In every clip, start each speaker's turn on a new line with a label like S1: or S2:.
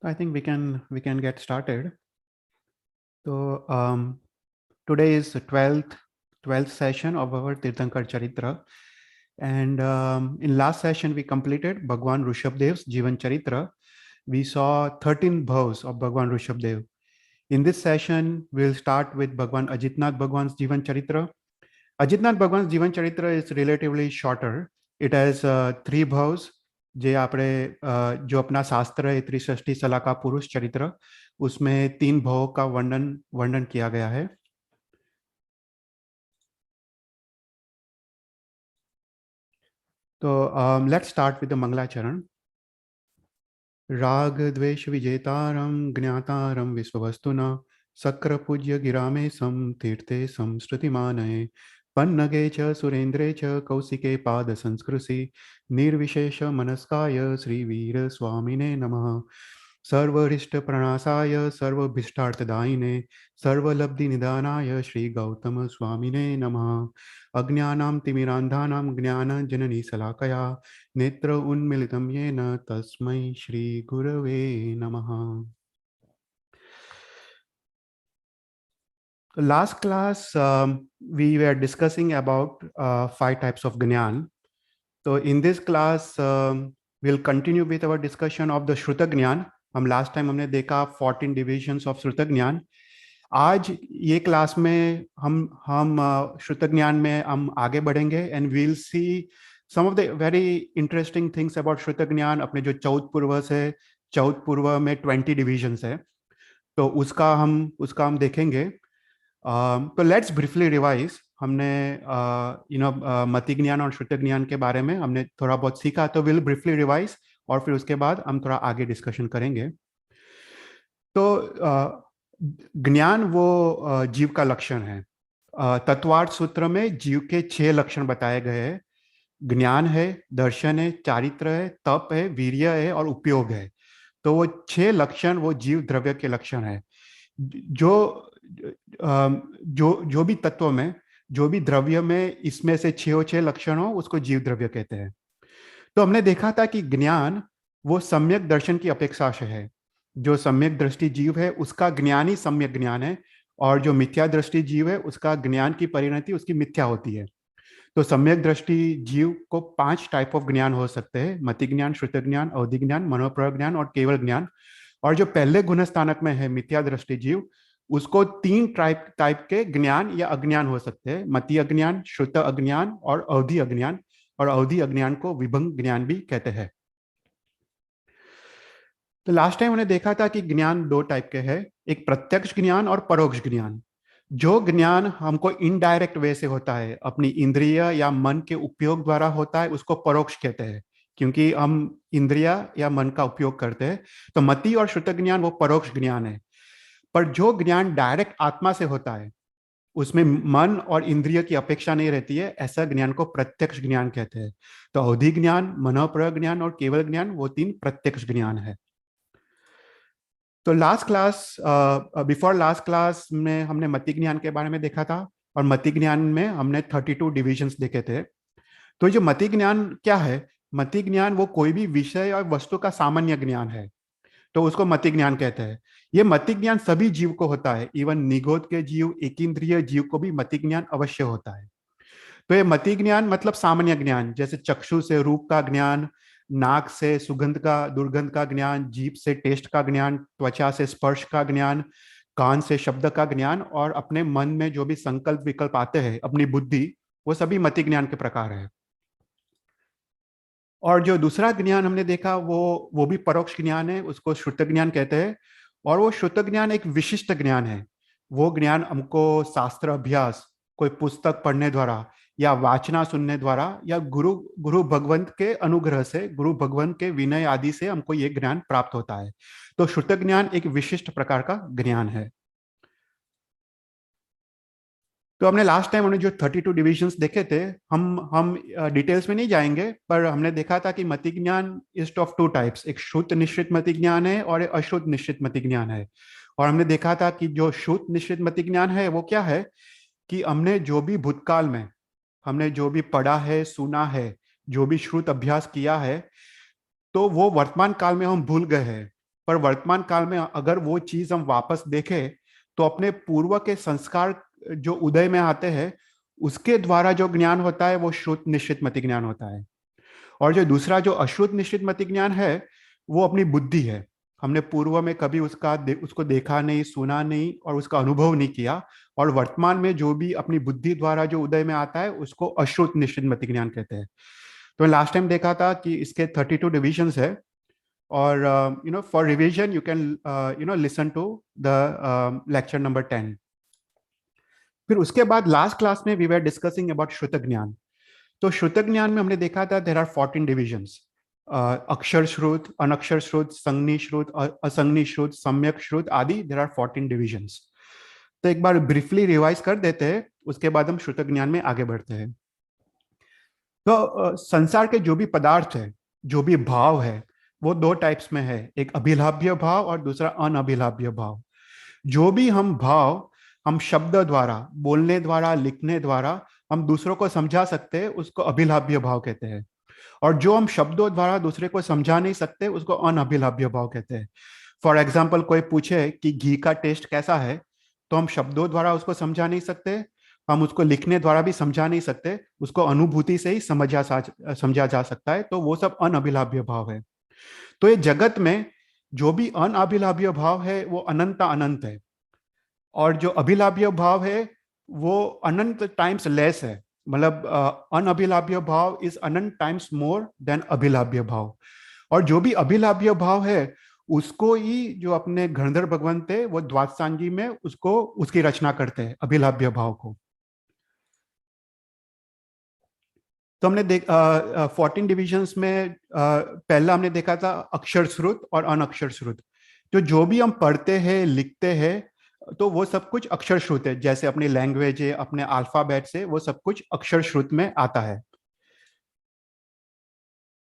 S1: I think we can get started. So today is the 12th session of our Tirthankar Charitra, and in last session we completed Bhagwan Rishabdev's Jivan Charitra. We saw 13 bhavs of Bhagwan Rishabdev. In this session, we'll start with Bhagwan Ajitnath Bhagwan's Jivan Charitra. Ajitnath Bhagwan's Jivan Charitra is relatively shorter. It has three bhavs. जे आपने जो अपना शास्त्र है त्रिषष्टि सला का पुरुष चरित्र उसमें तीन भावों का वर्णन वर्णन किया गया है. तो लेट्स स्टार्ट विद द मंगलाचरण. राग द्वेष विजेतारम ज्ञातारम विश्ववस्तुना सक्र पूज्य गिरामे सम तीर्थे संस्कृतिमानये पन्नगे च सुरेन्द्रे च कौशिके पाद संस्कृति निर्विशेष मनस्काय श्रीवीर स्वामिने नमः. सर्वरिष्ट प्रणासाय सर्वभिष्टार्थदायिने सर्वलब्धि निदानाय श्री गौतम स्वामिने नमः. अज्ञानां तिमिरान्धानां ज्ञानजननी शलाकया नेत्र उन्मिलितं येन तस्मै श्री गुरवे नमः. Last class we were discussing about 5 types of Gnan. So in this class we'll continue with our discussion of the Shruta Gnan. हम लास्ट टाइम हमने देखा 14 डिविजन्स ऑफ श्रुत ज्ञान. आज ये क्लास में हम श्रुत ज्ञान में हम आगे बढ़ेंगे and we'll see some of the very interesting things about श्रुत ज्ञान. अपने जो चौथ पूर्व से चौथ पूर्व में 20 डिविजन्स है तो उसका हम देखेंगे. तो लेट्स ब्रीफली रिवाइज. हमने मति ज्ञान और श्रुत ज्ञान के बारे में हमने थोड़ा बहुत सीखा तो विल ब्रीफली रिवाइज और फिर उसके बाद हम थोड़ा आगे डिस्कशन करेंगे. तो ज्ञान वो जीव का लक्षण है. तत्वार्थ सूत्र में जीव के 6 लक्षण बताए गए हैं. ज्ञान है, दर्शन है, चारित्र है, तप है, वीर्य है और उपयोग है. तो वो 6 लक्षण वो जीव द्रव्य के लक्षण है. जो भी तत्व में जो भी द्रव्य में इसमें से 6 लक्षण हो उसको जीव द्रव्य कहते हैं. तो हमने देखा था कि ज्ञान वो सम्यक दर्शन की अपेक्षा से है. जो सम्यक दृष्टि जीव है उसका ज्ञान ही सम्यक ज्ञान है और जो मिथ्या दृष्टि जीव है उसका ज्ञान की परिणति उसकी मिथ्या होती है. तो सम्यक दृष्टि जीव को 5 टाइप ऑफ ज्ञान हो सकते हैं. मति ज्ञान, श्रुत ज्ञान, अवधि ज्ञान, मनोप्रयोग ज्ञान और केवल ज्ञान. और जो पहले गुण स्थानक में है मिथ्या दृष्टि जीव उसको 3 टाइप के ज्ञान या अज्ञान हो सकते हैं. मति अज्ञान, श्रुत अज्ञान और अवधि अज्ञान. और अवधि अज्ञान को विभंग ज्ञान भी कहते हैं. तो लास्ट टाइम हमने देखा था कि ज्ञान 2 टाइप के हैं. एक प्रत्यक्ष ज्ञान और परोक्ष ज्ञान. जो ज्ञान हमको इनडायरेक्ट वे से होता है अपनी इंद्रिय या मन के उपयोग द्वारा होता है उसको परोक्ष कहते हैं क्योंकि हम इंद्रिया या मन का उपयोग करते हैं. तो मति और श्रुत ज्ञान वो परोक्ष ज्ञान है. पर जो ज्ञान डायरेक्ट आत्मा से होता है उसमें मन और इंद्रिय की अपेक्षा नहीं रहती है, ऐसा ज्ञान को प्रत्यक्ष ज्ञान कहते हैं. तो अवधि ज्ञान, मनोप्रयोग ज्ञान और केवल ज्ञान वो 3 प्रत्यक्ष ज्ञान है. तो last class before last class में हमने मति ज्ञान के बारे में देखा था और मति ज्ञान में हमने 32 डिविजन्स देखे थे. तो जो मति ज्ञान क्या है? मति ज्ञान वो कोई भी विषय और वस्तु का सामान्य ज्ञान है तो उसको मति ज्ञान कहते हैं. ये मति ज्ञान सभी जीव को होता है. इवन निगोद के जीव, एकींद्रिय जीव को भी मति ज्ञान अवश्य होता है. तो ये मति ज्ञान मतलब सामान्य ज्ञान, जैसे चक्षु से रूप का ज्ञान, नाक से सुगंध का दुर्गंध का ज्ञान, जीभ से टेस्ट का ज्ञान, त्वचा से स्पर्श का ज्ञान, कान से शब्द का ज्ञान और अपने मन में जो भी संकल्प विकल्प आते हैं अपनी बुद्धि, वो सभी मति ज्ञान के प्रकार है. और जो दूसरा ज्ञान हमने देखा वो भी परोक्ष ज्ञान है, उसको श्रुत ज्ञान कहते हैं. और वो श्रुत ज्ञान एक विशिष्ट ज्ञान है. वो ज्ञान हमको शास्त्र अभ्यास, कोई पुस्तक पढ़ने द्वारा या वाचना सुनने द्वारा या गुरु भगवंत के अनुग्रह से, गुरु भगवंत के विनय आदि से हमको ये ज्ञान प्राप्त होता है. तो श्रुत ज्ञान एक विशिष्ट प्रकार का ज्ञान है. तो हमने लास्ट टाइम हमने जो 32 डिविजन्स देखे थे, हम डिटेल्स में नहीं जाएंगे, पर हमने देखा था कि मति ज्ञान इज ऑफ 2 टाइप्स. एक श्रुत निश्चित मति ज्ञान है और एक अश्रुत निश्चित मति ज्ञान है. और हमने देखा था कि जो श्रुत निश्चित मति ज्ञान है वो क्या है कि हमने जो भी भूतकाल में हमने जो भी पढ़ा है, सुना है, जो भी श्रुत अभ्यास किया है, तो वो वर्तमान काल में हम भूल गए हैं. पर वर्तमान काल में अगर वो चीज हम वापस देखें तो अपने पूर्व के संस्कार जो उदय में आते हैं उसके द्वारा जो ज्ञान होता है वो श्रुत निश्चित मति ज्ञान होता है। और जो दूसरा जो अश्रुत निश्चित मति ज्ञान है वो अपनी बुद्धि है। हमने पूर्व में कभी उसको देखा नहीं, सुना नहीं और उसका अनुभव नहीं किया, और वर्तमान में जो भी अपनी बुद्धि द्वारा जो उदय में आता है उसको अश्रुत निश्चित मति ज्ञान कहते हैं। तो लास्ट टाइम देखा था कि इसके 32 डिविजन्स है, और for revision you can listen to the lecture number 10। फिर उसके बाद लास्ट क्लास में वी वर डिस्कसिंग अबाउट श्रुत ज्ञान। तो श्रुत ज्ञान में हमने देखा था देर आर 14 डिविजन्स, अक्षर श्रुत, अनक्षर श्रुत, संज्ञी श्रुत, असंज्ञी श्रुत, सम्यक श्रुत आदि। There are 14 divisions. तो एक बार ब्रीफली रिवाइज कर देते हैं, उसके बाद हम श्रुत ज्ञान में आगे बढ़ते हैं। तो संसार के जो भी पदार्थ है, जो भी भाव है, वो दो टाइप्स में है, एक अभिलाभ्य भाव और दूसरा अनअभिलाभ्य भाव। जो भी हम भाव हम शब्द द्वारा, बोलने द्वारा, लिखने द्वारा हम दूसरों को समझा सकते हैं उसको अभिलाभ्य भाव कहते हैं। और जो हम शब्दों द्वारा दूसरे को समझा नहीं सकते उसको अनअभिलाभ्य भाव कहते हैं। फॉर एग्जाम्पल कोई पूछे कि घी का टेस्ट कैसा है, तो हम शब्दों द्वारा उसको समझा नहीं सकते, हम उसको लिखने द्वारा भी समझा नहीं सकते, उसको अनुभूति से ही समझा जा सकता है। तो वो सब अनअभिलाभ्य भाव है। तो ये जगत में जो भी अनअभिलाभ्य भाव है वो अनंत अनंत है, और जो अभिलाभ्य भाव है वो अनंत टाइम्स लेस है। मतलब अनअभिलाभ्य भाव इज अनंत टाइम्स मोर देन अभिलाभ्य भाव। और जो भी अभिलाभ्य भाव है उसको ही जो अपने गणधर भगवंत थे वो द्वादशांगी में उसको उसकी रचना करते हैं अभिलाभ्य भाव को। तो हमने 14 डिविजन्स में पहला हमने देखा था अक्षर श्रुत और अनअक्षर श्रुत। जो भी हम पढ़ते हैं, लिखते हैं, तो वो सब कुछ अक्षर श्रुत है। जैसे अपनी लैंग्वेज है, अपने अल्फाबेट से वो सब कुछ अक्षर श्रुत में आता है।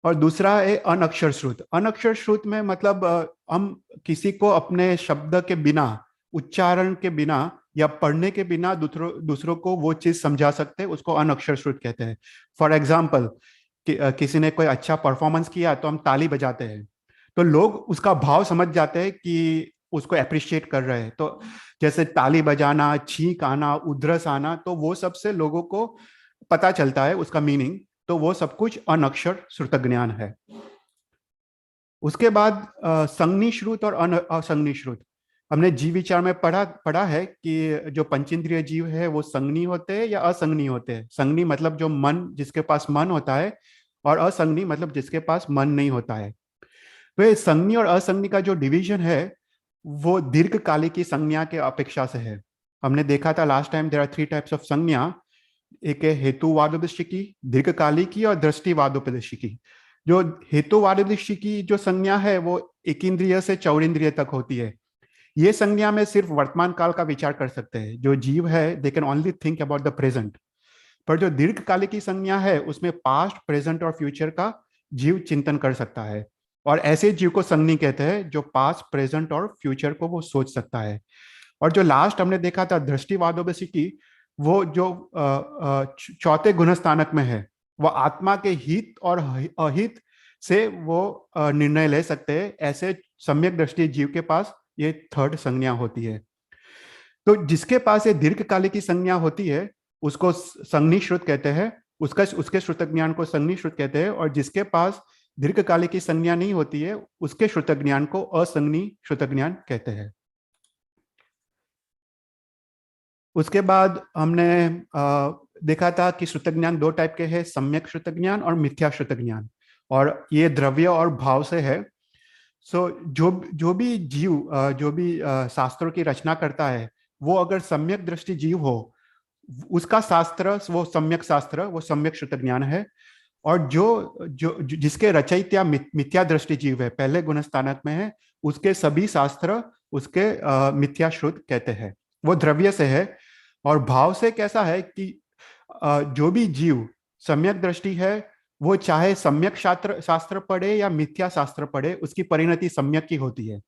S1: और दूसरा है अनअक्षर श्रुत। अनअक्षर श्रुत में मतलब हम किसी को अपने शब्द के बिना, उच्चारण के बिना या पढ़ने के बिना दूसरों को वो चीज समझा सकते हैं, उसको अनअक्षर श्रुत कहते हैं। फॉर एग्जाम्पल किसी ने कोई अच्छा परफॉर्मेंस किया तो हम ताली बजाते हैं, तो लोग उसका भाव समझ जाते हैं कि उसको अप्रिशिएट कर रहे हैं। तो जैसे ताली बजाना, छींक आना, उधरस आना, तो वो सबसे लोगों को पता चलता है उसका मीनिंग। तो वो सब कुछ अनअक्षर श्रुत ज्ञान है। उसके बाद संज्ञी श्रुत और असंज्ञी श्रुत। हमने जीव विचार में पढ़ा है कि जो पंचेंद्रिय जीव है वो संज्ञी होते हैं या असंज्ञी होते हैं। संज्ञी मतलब जो मन, जिसके पास मन होता है, और असंज्ञी मतलब जिसके पास मन नहीं होता है। तो ये संज्ञी और असंज्ञी का जो डिवीजन है वो दीर्घकालिक की संज्ञा के अपेक्षा से है। हमने देखा था last time there are 3 types of संज्ञा। एक है हेतुवादोपदेशिकी, दीर्घकालिकी और दृष्टिवादोपदेशिकी। जो हेतुवादोपदेशिकी जो संज्ञा है वो एक इंद्रिय से चौरिंद्रिय तक होती है। ये संज्ञा में सिर्फ वर्तमान काल का विचार कर सकते हैं। जो जीव है they can only think about the present. पर जो दीर्घकालिक की संज्ञा है उसमें पास्ट, प्रेजेंट और फ्यूचर का जीव चिंतन कर सकता है। और ऐसे जीव को संज्ञी कहते हैं जो पास्ट, प्रेजेंट और फ्यूचर को वो सोच सकता है। और जो लास्ट हमने देखा था दृष्टिवादोपदेशिकी, वो जो चौथे गुणस्थानक में है, वो आत्मा के हित और अहित से वो निर्णय ले सकते हैं। ऐसे सम्यक दृष्टि जीव के पास ये थर्ड संज्ञा होती है। तो जिसके पास ये दीर्घकालिक की संज्ञा होती है उसको संज्ञी श्रुत कहते हैं, उसके श्रुत ज्ञान को संज्ञी श्रुत कहते हैं। और जिसके पास दीर्घकालिक की संज्ञा नहीं होती है उसके श्रुत ज्ञान को असंज्ञी श्रुत ज्ञान कहते हैं। उसके बाद हमने देखा था कि श्रुत ज्ञान दो टाइप के हैं, सम्यक श्रुत ज्ञान और मिथ्या श्रुत ज्ञान। और ये द्रव्य और भाव से है। सो जो भी जीव जो भी शास्त्रों की रचना करता है वो अगर सम्यक दृष्टि जीव हो, उसका शास्त्र वो सम्यक शास्त्र, वो सम्यक श्रुत ज्ञान है। और जिसके रचयिता मिथ्या दृष्टि जीव है, पहले गुणस्थानक में है, उसके सभी शास्त्र उसके मिथ्या श्रुत कहते हैं। वो द्रव्य से है। और भाव से कैसा है कि जो भी जीव सम्यक दृष्टि है वो चाहे सम्यक शास्त्र पढ़े या मिथ्या शास्त्र पढ़े उसकी परिणति सम्यक की होती है।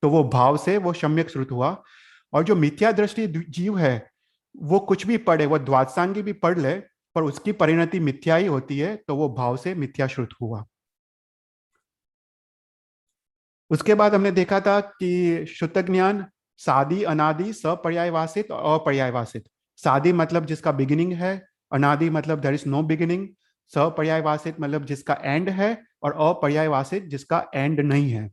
S1: तो वो भाव से वो सम्यक श्रुत हुआ। और जो मिथ्या दृष्टि जीव है वो कुछ भी पढ़े, वो द्वादशांगी भी पढ़ ले, पर उसकी परिणति मिथ्या ही होती है, तो वो भाव से मिथ्या श्रुत हुआ। उसके बाद हमने देखा था कि शुद्ध ज्ञान सादी, अनादि, सपर्यायवासित और अपर्यायवासित। सादी मतलब जिसका बिगिनिंग है, अनादि मतलब देयर इज नो बिगिनिंग, सपर्यायवासित मतलब जिसका एंड है, और अपर्यायवासित जिसका एंड नहीं है।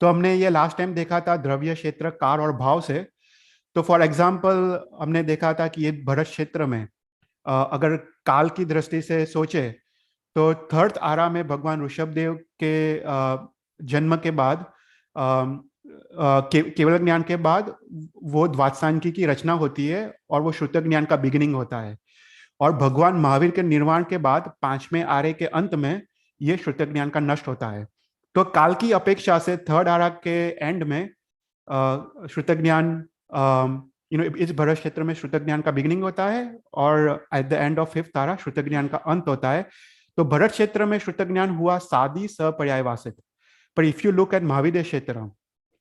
S1: तो हमने ये लास्ट टाइम देखा था द्रव्य, क्षेत्र, काल और भाव से। तो फॉर एग्जाम्पल हमने देखा था कि ये भरत क्षेत्र में अगर काल की दृष्टि से सोचे तो थर्ड आरा में भगवान ऋषभ देव के जन्म के बाद केवल ज्ञान के बाद वो द्वादशांकी की रचना होती है और वो श्रुत ज्ञान का बिगिनिंग होता है। और भगवान महावीर के निर्वाण के बाद पांचवें आरे के अंत में ये श्रुत ज्ञान का नष्ट होता है। तो काल की अपेक्षा से थर्ड आरा के एंड में श्रुत ज्ञान, इस भरत क्षेत्र में श्रुत ज्ञान का बिगिनिंग होता है और at the end of fifth आरा श्रुत ज्ञान का अंत होता है। तो भरत क्षेत्र में श्रुत ज्ञान हुआ सादी, सपर्यायवासित। पर इफ यू लुक एट महाविद्य क्षेत्र,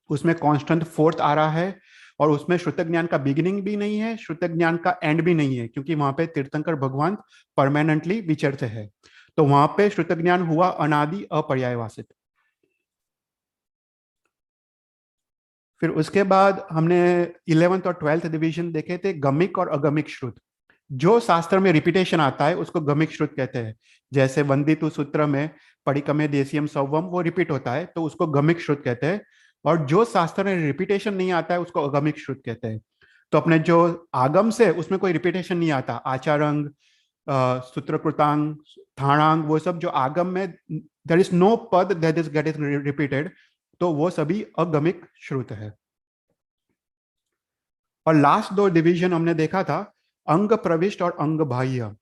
S1: उसमें कांस्टेंट फोर्थ आ रहा है और उसमें श्रुत ज्ञान का बिगिनिंग भी नहीं है, श्रुत ज्ञान का एंड भी नहीं है, क्योंकि वहां पे तीर्थंकर भगवान परमानेंटली विचरते हैं। तो वहां पे श्रुत ज्ञान हुआ अनादि, अपर्यायवासित। फिर उसके बाद हमने 11th और 12th डिवीजन देखे थे, गमिक और अगमिक श्रुत। जो शास्त्र में रिपीटेशन आता है उसको गमिक श्रुत कहते हैं। जैसे वंदितु सूत्र में परिकमे देशियम सौवम वो रिपीट होता है तो उसको गमिक श्रुत कहते हैं। और जो शास्त्र में रिपीटेशन नहीं आता है उसको अगमिक श्रुत कहते हैं। तो अपने जो आगम से उसमें कोई रिपीटेशन नहीं आता, आचारंग, सूत्रकृतांग, थाणांग, वो सब जो आगम में देयर इज नो पद दैट इज गेट रिपीटेड, तो वो सभी अगमिक श्रुत है। और लास्ट दो डिवीजन हमने देखा था, अंग प्रविष्ट और अंग बाह्य।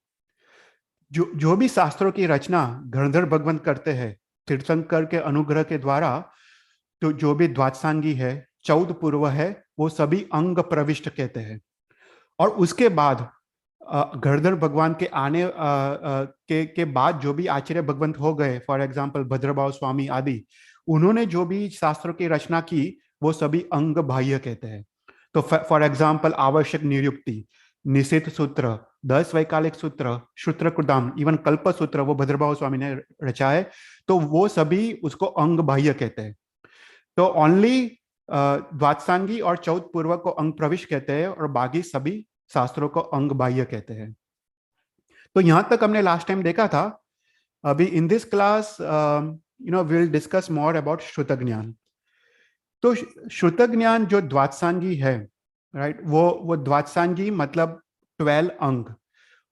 S1: जो जो भी शास्त्रों की रचना गणधर भगवंत करते हैं तीर्थंकर के अनुग्रह के द्वारा, तो जो भी द्वादशांगी है, चौद पूर्व है, वो सभी अंग प्रविष्ट कहते हैं। और उसके बाद गणधर भगवान के आने के बाद जो भी आचार्य भगवंत हो गए, फॉर एग्जाम्पल भद्रभाव स्वामी आदि, उन्होंने जो भी शास्त्रों की रचना की वो सभी अंग बाह्य कहते हैं। तो फॉर एग्जाम्पल आवश्यक निरुक्ति, निषेध सूत्र, 10 वैकालिक सूत्र, सूत्रकृताम, इवन कल्प सूत्र वो भद्रभाव स्वामी ने रचा है, तो वो सभी उसको अंग बाह्य कहते हैं। तो ओनली द्वादशांगी और चौथ पूर्व को अंग प्रविष्ट कहते हैं और बाकी सभी शास्त्रों को अंग बाह्य कहते हैं। तो यहां तक हमने लास्ट टाइम देखा था। अभी in this class will discuss more about श्रुत ज्ञान। तो श्रुत ज्ञान जो द्वादशांगी है, राइट, वो द्वादशांगी मतलब 12 अंग।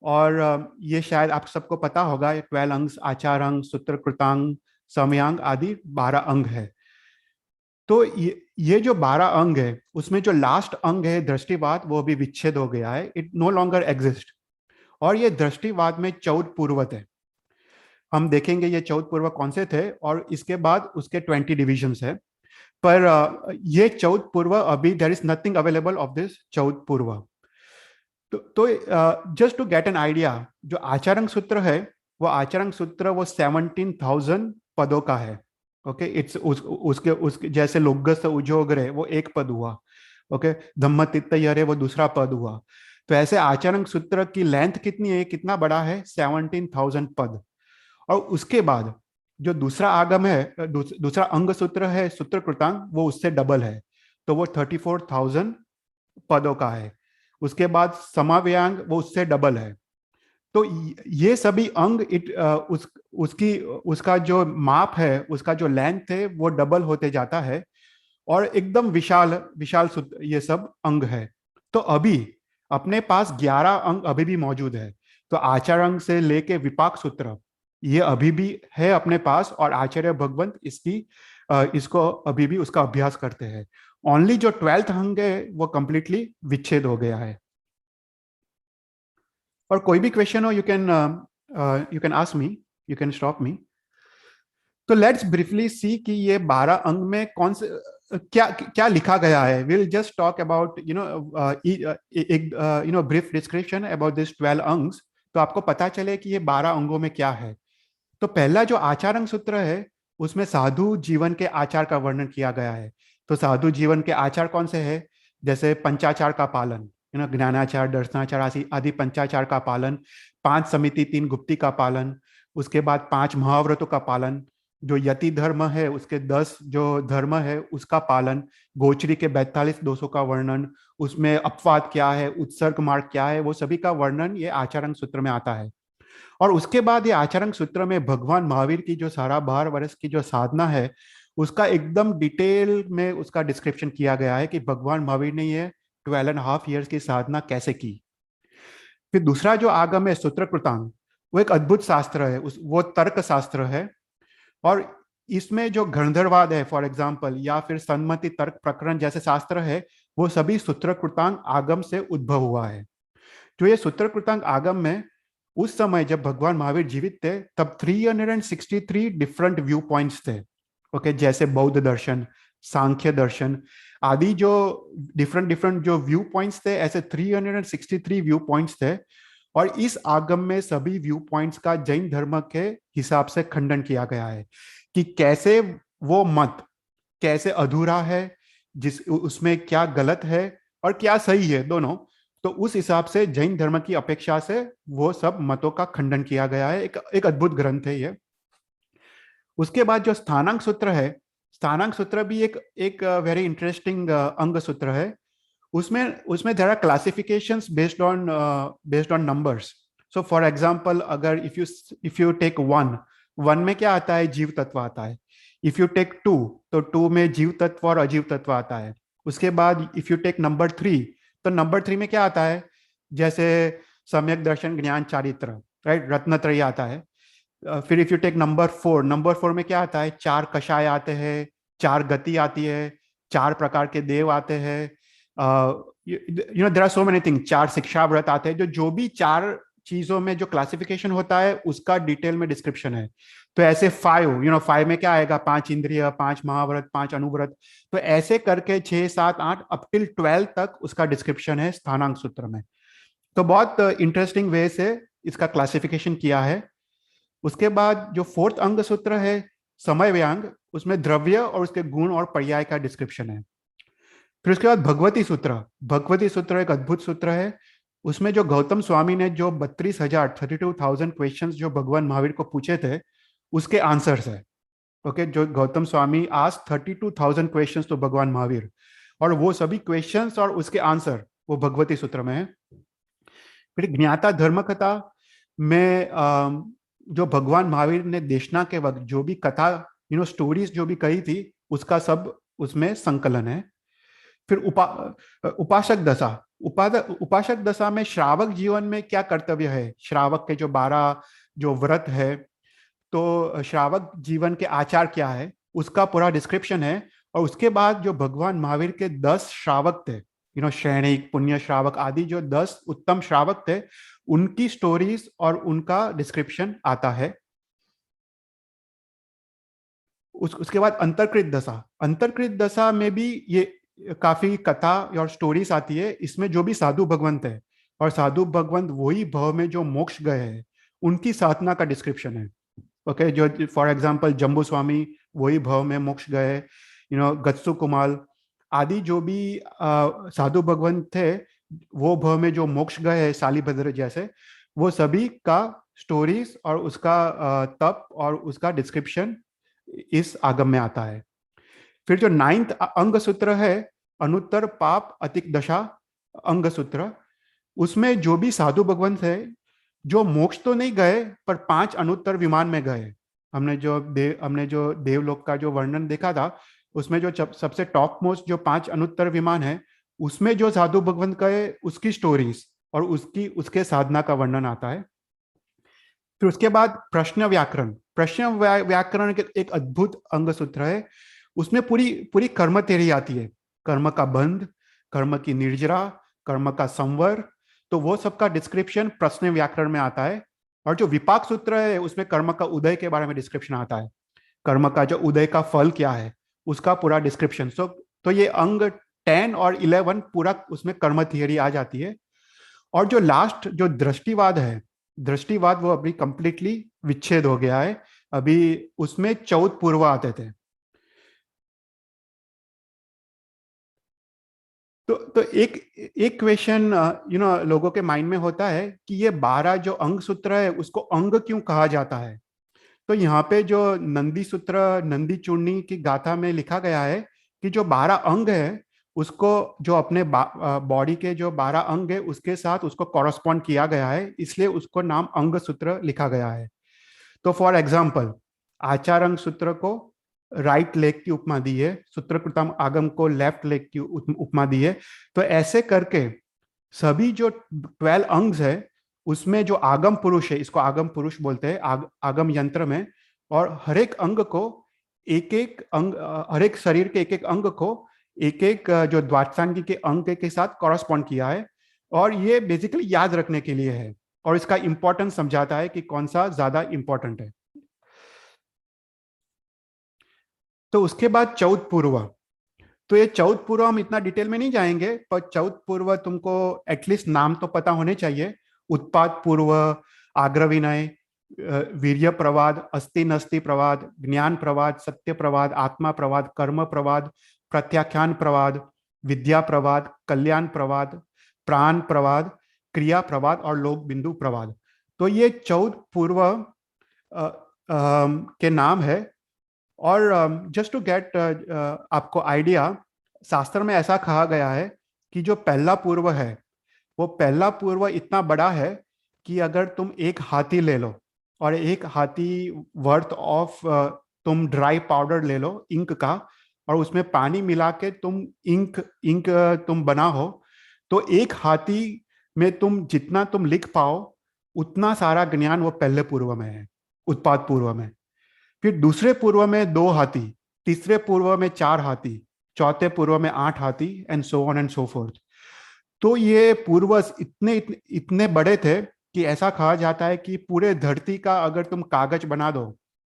S1: और ये शायद आप सबको पता होगा, 12 अंग आचार अंग, सूत्र कृतांग, समयांग आदि 12 अंग है। तो ये जो 12 अंग है उसमें जो लास्ट अंग है दृष्टिवाद, वो अभी विच्छेद हो गया है, इट नो लॉन्गर एग्जिस्ट। और ये दृष्टिवाद में 14 पूर्वत है। हम देखेंगे ये 14 पूर्व कौन से थे और इसके बाद उसके 20 डिविजन्स है। पर ये 14 पूर्व अभी there is nothing available of this 14 पूर्व। तो just to get an idea, जो आचारंग सूत्र है वो आचारंग सूत्र वो 17,000 पदों का है। ओके, इट्स उसके जैसे लोगस उजोगरे वो एक पद हुआ। ओके, धम्म तित्तयरे वो दूसरा पद हुआ। तो ऐसे आचारंग सूत्र की लेंथ कितनी है, कितना बड़ा है, 17,000 पद। और उसके बाद जो दूसरा आगम है, दूसरा अंग सूत्र है सूत्र कृतांग, वो उससे डबल है, तो वो 34,000 पदों का है। उसके बाद समाव्यांग वो उससे डबल है। तो ये सभी अंग उसका जो माप है, उसका जो लेंथ है वो डबल होते जाता है और एकदम विशाल विशाल ये सब अंग है। तो अभी अपने पास 11 अंग अभी भी मौजूद है। तो आचार अंग से लेके विपाक सूत्र ये अभी भी है अपने पास और आचार्य भगवंत इसको अभी भी उसका अभ्यास करते हैं। ओनली जो 12th अंग है वो कंप्लीटली विच्छेद हो गया है। और कोई भी क्वेश्चन हो you can ask me, you can stop me. तो लेट्स ब्रीफली सी कि ये 12 अंग में कौन से क्या क्या लिखा गया है। विल जस्ट टॉक अबाउट एक ब्रीफ डिस्क्रिप्शन अबाउट दिस 12 अंग्स, तो आपको पता चले कि ये 12 अंगों में क्या है। तो पहला जो आचारंग सूत्र है उसमें साधु जीवन के आचार का वर्णन किया गया है। तो साधु जीवन के आचार कौन से हैं, जैसे पंचाचार का पालन, ज्ञानाचार, दर्शनाचार आदि पंचाचार का पालन, 5 समिति 3 गुप्ती का पालन, उसके बाद 5 महाव्रतों का पालन, जो यति धर्म है उसके 10 जो धर्म है उसका पालन, गोचरी के 42 दोषों का वर्णन, उसमें अपवाद क्या है, उत्सर्ग मार्ग क्या है, वो सभी का वर्णन ये आचरण सूत्र में आता है। और उसके बाद ये आचरण सूत्र में भगवान महावीर की जो सारा 12 वर्ष की जो साधना है उसका एकदम डिटेल में उसका डिस्क्रिप्शन किया गया है कि भगवान महावीर ने ये 12.5 years की साधना कैसे की। फिर दूसरा जो आगम है सूत्र कृतांग, वो एक अद्भुत शास्त्र है, वो तर्क शास्त्र है। और इसमें जो गंधर्वाद है फॉर एग्जाम्पल, या फिर सन्मति तर्क प्रकरण जैसे शास्त्र है, वो सभी सूत्र कृतांग आगम से उद्भव हुआ है। जो ये सूत्र कृतांग आगम में उस समय जब भगवान महावीर जीवित थे तब 363 डिफरेंट व्यू पॉइंट्स थे। ओके, जैसे बौद्ध दर्शन, सांख्य दर्शन आदि, जो डिफरेंट डिफरेंट जो व्यू पॉइंट्स थे, ऐसे 363 व्यू पॉइंट्स थे। और इस आगम में सभी व्यू पॉइंट्स का जैन धर्म के हिसाब से खंडन किया गया है कि कैसे वो मत कैसे अधूरा है, जिस उसमें क्या गलत है और क्या सही है दोनों। तो उस हिसाब से जैन धर्म की अपेक्षा से वो सब मतों का खंडन किया गया है। एक अद्भुत ग्रंथ है ये। उसके बाद जो स्थानांक सूत्र है, स्थानांक सूत्र भी एक वेरी इंटरेस्टिंग अंग सूत्र है। उसमें उसमें there are classifications based on numbers. So for example, अगर if you take one, one में क्या आता है, जीव तत्व आता है। इफ यू टेक टू, तो टू में जीव तत्व और अजीव तत्व आता है। उसके बाद if you take number three, तो नंबर थ्री में क्या आता है, जैसे सम्यक दर्शन ज्ञान चारित्र, राइट, रत्नत्रयी आता है। फिर if you take number four, number four में क्या आता है, चार कषाय आते हैं, चार गति आती है, चार प्रकार के देव आते हैं, there are so many thing, चार शिक्षा व्रत आते हैं। जो जो भी चार चीजों में जो क्लासिफिकेशन होता है उसका डिटेल में डिस्क्रिप्शन है। तो ऐसे फाइव, फाइव में क्या आएगा, पांच इंद्रिय, पांच महाव्रत, पांच अनुव्रत। तो ऐसे करके 6 7 8 अप टिल 12 तक उसका डिस्क्रिप्शन है स्थानांक सूत्र में। तो बहुत इंटरेस्टिंग वे से इसका क्लासिफिकेशन किया है। उसके बाद जो फोर्थ अंग सूत्र है समय व्यांग, उसमें द्रव्य और उसके गुण और पर्याय का डिस्क्रिप्शन है। फिर उसके बाद भगवती सूत्र, भगवती सूत्र एक अद्भुत सूत्र है। उसमें जो गौतम स्वामी ने जो 32,000 क्वेश्चंस जो भगवान महावीर को पूछे थे उसके आंसर्स है। ओके, जो गौतम स्वामी आज 32,000 क्वेश्चंस तो भगवान महावीर, और वो सभी क्वेश्चंस और उसके आंसर वो भगवती सूत्र में है। फिर ज्ञाता धर्म कथा में जो भगवान महावीर ने देशना के वक्त जो भी कथा, स्टोरीज जो भी कही थी उसका सब उसमें संकलन है। फिर उपासक दशा, उपासक दशा में श्रावक जीवन में क्या कर्तव्य है, श्रावक के जो 12 जो व्रत है, तो श्रावक जीवन के आचार क्या है उसका पूरा डिस्क्रिप्शन है। और उसके बाद जो भगवान महावीर के 10 श्रावक थे, श्रेणिक, पुण्य श्रावक आदि, जो 10 उत्तम श्रावक थे, उनकी स्टोरीज और उनका डिस्क्रिप्शन आता है। उसके बाद अंतर्कृत दशा, अंतर्कृत दशा में भी ये काफी कथा और स्टोरीज आती है। इसमें जो भी साधु भगवंत है, और साधु भगवंत वही भव में जो मोक्ष गए हैं, उनकी साधना का डिस्क्रिप्शन है। ओके, जो फॉर एग्जांपल जम्बू स्वामी वही भव में मोक्ष गए, गत्सु कुमाल आदि जो भी साधु भगवंत थे वो भव में जो मोक्ष गए हैं, शालिभद्र जैसे, वो सभी का स्टोरीज और उसका तप और उसका डिस्क्रिप्शन इस आगम में आता है। फिर जो 9th अंग सूत्र है अनुत्तर पाप अतिक दशा अंग सूत्र, उसमें जो भी साधु भगवंत है जो मोक्ष तो नहीं गए पर 5 अनुत्तर विमान में गए। हमने जो देवलोक का जो वर्णन देखा था, उसमें जो सबसे टॉप मोस्ट जो 5 अनुत्तर विमान है, उसमें जो साधु भगवंत गए उसकी स्टोरीज और उसके साधना का वर्णन आता है। फिर उसके बाद प्रश्न व्याकरण, प्रश्न व्याकरण एक अद्भुत अंग सूत्र है। उसमें पूरी पूरी कर्म थ्योरी आती है, कर्म का बंध, कर्म की निर्जरा, कर्म का संवर, तो वो सबका डिस्क्रिप्शन प्रश्न व्याकरण में आता है। और जो विपाक सूत्र है उसमें कर्म का उदय के बारे में डिस्क्रिप्शन आता है, कर्म का जो उदय का फल क्या है उसका पूरा डिस्क्रिप्शन। तो ये अंग 10 और 11 पूरा उसमें कर्म थियरी आ जाती है। और जो लास्ट जो दृष्टिवाद है, दृष्टिवाद वो अभी कंप्लीटली विच्छेद हो गया है। अभी उसमें 14 पूर्व आते थे। तो एक क्वेश्चन लोगों के माइंड में होता है कि ये 12 जो अंग सूत्र है उसको अंग क्यों कहा जाता है। तो यहाँ पे जो नंदी सूत्र नंदी चूर्णी की गाथा में लिखा गया है कि जो 12 अंग है उसको, जो अपने बॉडी के जो 12 अंग है उसके साथ उसको कॉरस्पॉन्ड किया गया है, इसलिए उसको नाम अंग सूत्र लिखा गया है। तो फॉर एग्जाम्पल, आचारंग सूत्र को राइट लेग की उपमा दी है, सूत्रकृतम आगम को लेफ्ट लेग की उपमा दी है। तो ऐसे करके सभी जो 12 अंग्स है उसमें जो आगम पुरुष है, इसको आगम पुरुष बोलते हैं आगम यंत्र में, और हर एक अंग को एक एक अंग, हर एक शरीर के एक एक अंग को एक एक जो द्वादशांगी के अंग के साथ कॉरस्पॉन्ड किया है। और ये बेसिकली याद रखने के लिए है और इसका इंपॉर्टेंस समझाता है कि कौन सा ज्यादा इंपॉर्टेंट है। तो उसके बाद चौथ पूर्व। तो ये चौथ पूर्व हम इतना डिटेल में नहीं जाएंगे, पर चौथ पूर्व तुमको एटलीस्ट नाम तो पता होने चाहिए। उत्पाद पूर्व, आग्रविनय, वीर्य प्रवाद, अस्ति नस्ति प्रवाद, ज्ञान प्रवाद, सत्य प्रवाद, आत्मा प्रवाद, कर्म प्रवाद, प्रत्याख्यान प्रवाद, विद्या प्रवाद, कल्याण प्रवाद, प्राण प्रवाद, क्रिया प्रवाद और लोक बिंदु प्रवाद। तो ये चौथ पूर्व के नाम है। और जस्ट टू गेट आपको आइडिया, शास्त्र में ऐसा कहा गया है कि जो पहला पूर्व है वो पहला पूर्व इतना बड़ा है कि अगर तुम एक हाथी ले लो और एक हाथी वर्थ ऑफ तुम ड्राई पाउडर ले लो इंक का, और उसमें पानी मिला के तुम इंक इंक तुम बनाओ, तो एक हाथी में तुम जितना तुम लिख पाओ उतना सारा ज्ञान वो पहले पूर्व में है, उत्पाद पूर्व में। फिर दूसरे पूर्व में 2 हाथी, तीसरे पूर्व में 4 हाथी, चौथे पूर्व में 8 हाथी, and so on and so fourth. तो ये पूर्वज इतने बड़े थे कि ऐसा कहा जाता है कि पूरे धरती का अगर तुम कागज बना दो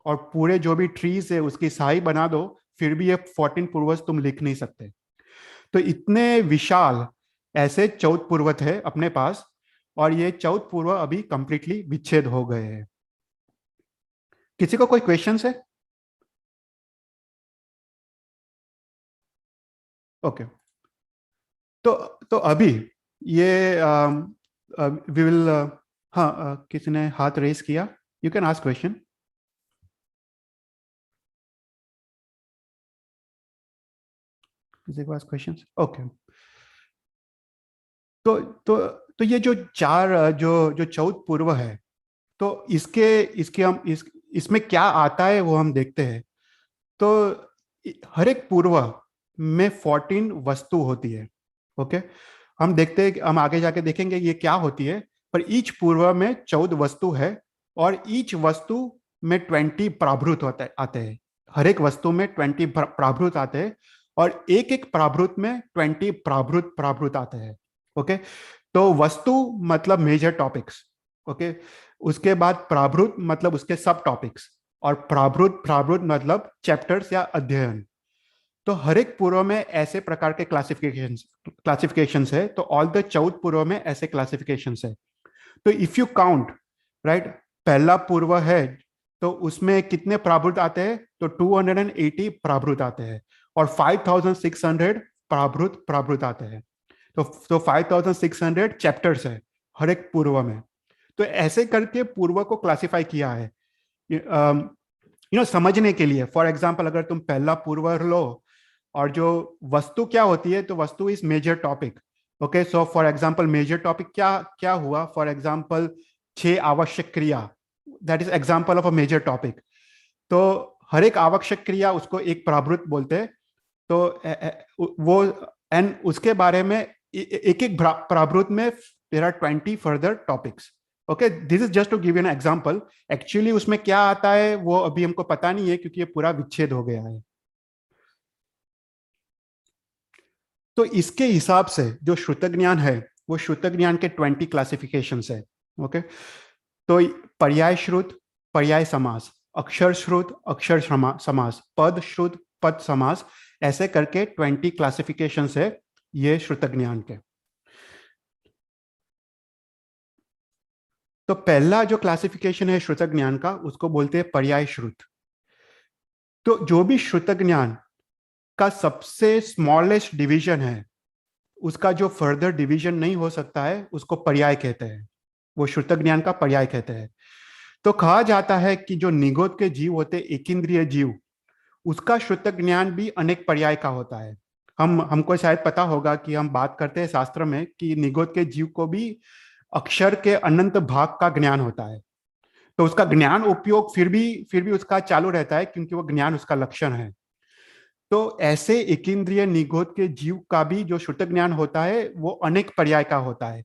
S1: और पूरे जो भी ट्रीज है उसकी स्याही बना दो, फिर भी ये 14 पूर्वज तुम लिख नहीं सकते। तो इतने विशाल ऐसे 14 पूर्वज है अपने पास, और ये 14 पूर्व अभी कंप्लीटली विच्छेद हो गए हैं। किसी को कोई क्वेश्चन है? ओके। तो अभी ये वी विल, हाँ, किसी ने हाथ रेस किया, यू कैन आस्क क्वेश्चन। किसी के पास क्वेश्चन? ओके। तो तो ये जो चार जो चौथ पूर्व है, तो इसके इसके हम इसमें क्या आता है वो हम देखते हैं। तो हर एक पूर्व में 14 वस्तु होती है। ओके, हम देखते हैं, हम आगे जाके देखेंगे ये क्या होती है। पर ईच पूर्व में 14 वस्तु है, और ईच वस्तु में 20 प्राभृत होते आते हैं। हर एक वस्तु में 20 प्राभृत आते हैं, और एक एक प्राभृत में 20 प्राभृत प्राभृत आते हैं। ओके, तो वस्तु मतलब मेजर टॉपिक्स। ओके, उसके बाद प्राभृत मतलब उसके सब टॉपिक्स, और प्राभृत प्राभृत मतलब चैप्टर्स या अध्ययन। तो हर एक पूर्व में ऐसे प्रकार के क्लासिफिकेशंस है। तो ऑल द 14 पूर्व में ऐसे क्लासिफिकेशंस है। तो इफ यू काउंट, राइट, पहला पूर्व है तो उसमें कितने प्राभृत आते हैं? तो 280 प्राभृत आते हैं, और 5600 प्राभृत प्राभृत आते हैं। तो 5600 चैप्टर्स है हर एक पूर्व में। तो ऐसे करके पूर्व को क्लासिफाई किया है, समझने के लिए। फॉर एग्जाम्पल, अगर तुम पहला पूर्व लो, और जो वस्तु क्या होती है, तो वस्तु is major topic. Okay, so for example major topic क्या क्या हुआ? फॉर एग्जाम्पल 6 आवश्यक क्रिया, that is example of a major topic. तो हर एक आवश्यक क्रिया उसको एक प्राभृत बोलते हैं। तो वो, एंड उसके बारे में एक एक प्राभृत में there are 20 further topics. Okay, this is just to give an example. Actually उसमें क्या आता है वो अभी हमको पता नहीं है, क्योंकि ये पूरा विच्छेद हो गया है। तो इसके हिसाब से जो श्रुत ज्ञान है, वो श्रुत ज्ञान के 20 क्लासिफिकेशंस है। ओके, तो पर्याय श्रुत, पर्याय समास, अक्षर श्रुत, अक्षर समास, पद श्रुत, पद समास, ऐसे करके 20 क्लासिफिकेशंस है ये श्रुत ज्ञान के। तो पहला जो क्लासिफिकेशन है श्रुत ज्ञान का, उसको बोलते हैं पर्याय श्रुत। तो जो भी श्रुत ज्ञान का सबसे स्मॉलेस्ट डिवीजन है, उसका जो फर्दर डिवीजन नहीं हो सकता है, उसको पर्याय कहते हैं। वो श्रुत ज्ञान का पर्याय कहते हैं। तो कहा जाता है कि जो निगोद के जीव होते, एक इंद्रिय जीव, उसका श्रुत ज्ञान भी अनेक पर्याय का होता है। हमको शायद पता होगा कि हम बात करते हैं शास्त्र में कि निगोद के जीव को भी अक्षर के अनंत भाग का ज्ञान होता है। तो उसका ज्ञान उपयोग फिर भी उसका चालू रहता है, क्योंकि वो ज्ञान उसका लक्षण है। तो ऐसे एकेंद्रिय निगोद के जीव का भी जो श्रुत ज्ञान होता है वो अनेक पर्याय का होता है।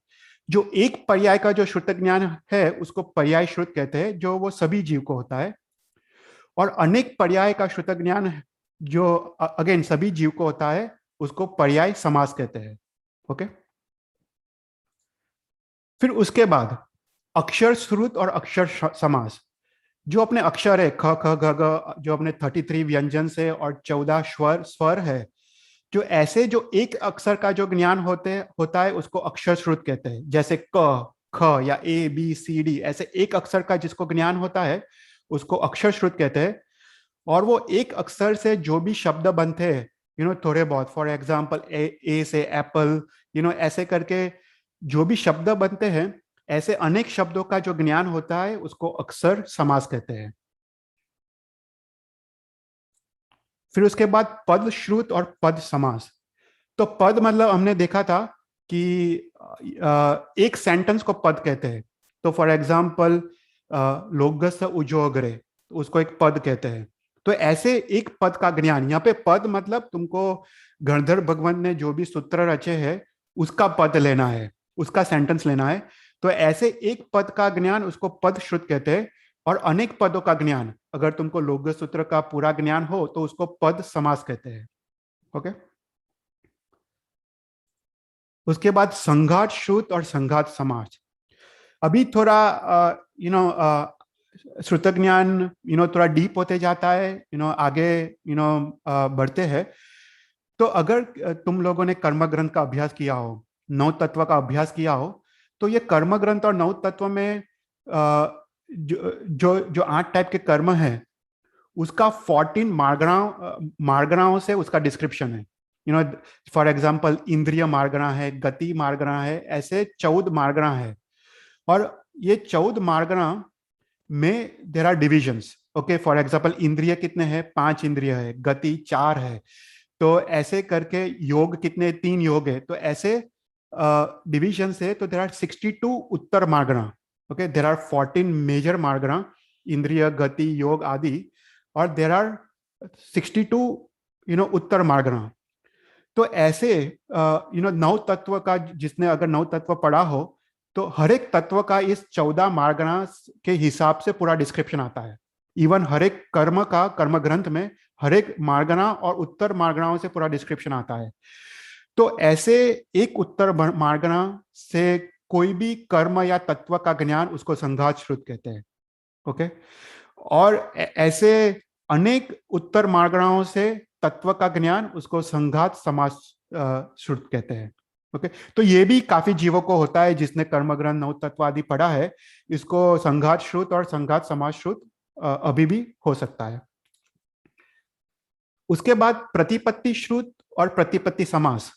S1: जो एक पर्याय का जो श्रुत ज्ञान है उसको पर्याय श्रुत कहते हैं, जो वो सभी जीव को होता है। और अनेक पर्याय का श्रुत ज्ञान जो अगेन सभी जीव को होता है उसको पर्याय समास कहते हैं। ओके। फिर उसके बाद अक्षर श्रुत और अक्षर समास। जो अपने अक्षर है ख ख ग ग, जो अपने 33 व्यंजन से और 14 स्वर स्वर है, जो ऐसे जो एक अक्षर का जो ज्ञान होता है उसको अक्षर श्रुत कहते हैं। जैसे क ख या ए बी सी डी, ऐसे एक अक्षर का जिसको ज्ञान होता है उसको अक्षर श्रुत कहते हैं। और वो एक अक्षर से जो भी शब्द बनते हैं, थोड़े बहुत, फॉर एग्जाम्पल ए से एप्पल, ऐसे करके जो भी शब्द बनते हैं, ऐसे अनेक शब्दों का जो ज्ञान होता है उसको अक्षर समास कहते हैं। फिर उसके बाद पद श्रुत और पद समास। तो पद मतलब हमने देखा था कि एक सेंटेंस को पद कहते हैं। तो फॉर एग्जाम्पल लोगस उजोगरे, तो उसको एक पद कहते हैं। तो ऐसे एक पद का ज्ञान, यहाँ पे पद मतलब तुमको गणधर भगवंत ने जो भी सूत्र रचे हैं उसका पद लेना है, उसका सेंटेंस लेना है। तो ऐसे एक पद का ज्ञान उसको पद श्रुत कहते हैं। और अनेक पदों का ज्ञान, अगर तुमको लोग सूत्र का पूरा ज्ञान हो तो उसको पद समास कहते हैं। ओके। उसके बाद संघात श्रुत और संघात समास। अभी थोड़ा श्रुत ज्ञान थोड़ा डीप होते जाता है, आगे बढ़ते हैं। तो अगर तुम लोगों ने कर्म ग्रंथ का अभ्यास किया हो, नौ तत्व का अभ्यास किया हो, तो ये कर्म ग्रंथ और नौ तत्व में जो जो जो 8 टाइप के कर्म है उसका 14 मार्गणाओं से उसका डिस्क्रिप्शन है। फॉर एग्जाम्पल इंद्रिय मार्गणा है, गति मार्गणा है, ऐसे 14 मार्गणा है। और ये 14 मार्गणा में there are divisions. Okay, for example इंद्रिय कितने हैं, 5 इंद्रिय है, गति 4 है। तो ऐसे करके योग कितने, 3 योग है। तो ऐसे डिविजन है। तो देर आर 62 उत्तर मार्गणा। ओके, देर आर 14 मेजर मार्गणा, इंद्रिय गति योग आदि। और देर आर 62 उत्तर मार्गणा। तो ऐसे नौ तत्व का, जिसने अगर नौ तत्व पढ़ा हो तो हर एक तत्व का इस 14 मार्गणा के हिसाब से पूरा डिस्क्रिप्शन आता है। इवन हर एक कर्म का, कर्म ग्रंथ में हर एक मार्गणा और उत्तर मार्गणाओं से पूरा डिस्क्रिप्शन आता है। तो ऐसे एक उत्तर मार्गणा से कोई भी कर्म या तत्व का ज्ञान उसको संघात श्रुत कहते हैं। ओके। और ऐसे अनेक उत्तर मार्गणाओं से तत्व का ज्ञान उसको संघात समास श्रुत कहते हैं। ओके। तो ये भी काफी जीवों को होता है, जिसने कर्म ग्रंथ नौ तत्व आदि पढ़ा है, इसको संघात श्रुत और संघात समास श्रुत अभी भी हो सकता है। उसके बाद प्रतिपत्ति श्रुत और प्रतिपत्ति समास।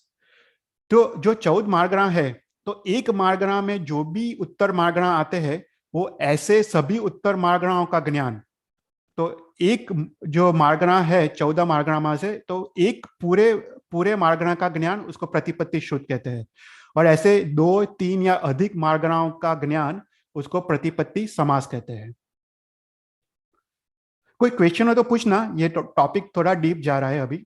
S1: तो जो 14 मार्गणा है, तो एक मार्गणा में जो भी उत्तर मार्गणा आते हैं वो ऐसे सभी उत्तर मार्गणाओं का ज्ञान। तो एक जो मार्गणा है 14 मार्गणा में से, तो एक पूरे पूरे मार्गणा का ज्ञान उसको प्रतिपत्ति श्रुत कहते हैं। और ऐसे 2, 3 या अधिक मार्गणाओं का ज्ञान उसको प्रतिपत्ति समास कहते हैं। कोई क्वेश्चन हो तो पूछना, ये टॉपिक थोड़ा डीप जा रहा है अभी।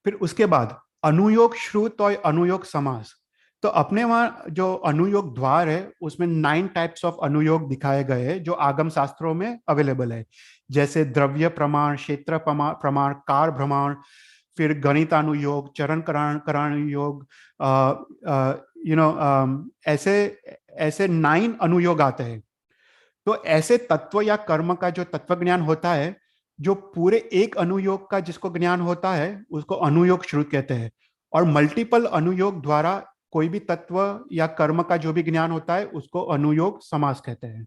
S1: फिर उसके बाद अनुयोग श्रुत और अनुयोग समास। तो अपने वहां जो अनुयोग द्वार है उसमें 9 टाइप्स ऑफ अनुयोग दिखाए गए हैं जो आगम शास्त्रों में अवेलेबल है। जैसे द्रव्य प्रमाण, क्षेत्र प्रमाण, कार प्रमाण, फिर गणितानुयोग, चरण करानुयोग, ऐसे ऐसे 9 अनुयोग आते हैं। तो ऐसे तत्व या कर्म का जो तत्व ज्ञान होता है, जो पूरे एक अनुयोग का जिसको ज्ञान होता है उसको अनुयोग श्रुत कहते हैं। और मल्टीपल अनुयोग द्वारा कोई भी तत्व या कर्म का जो भी ज्ञान होता है उसको अनुयोग समास कहते हैं।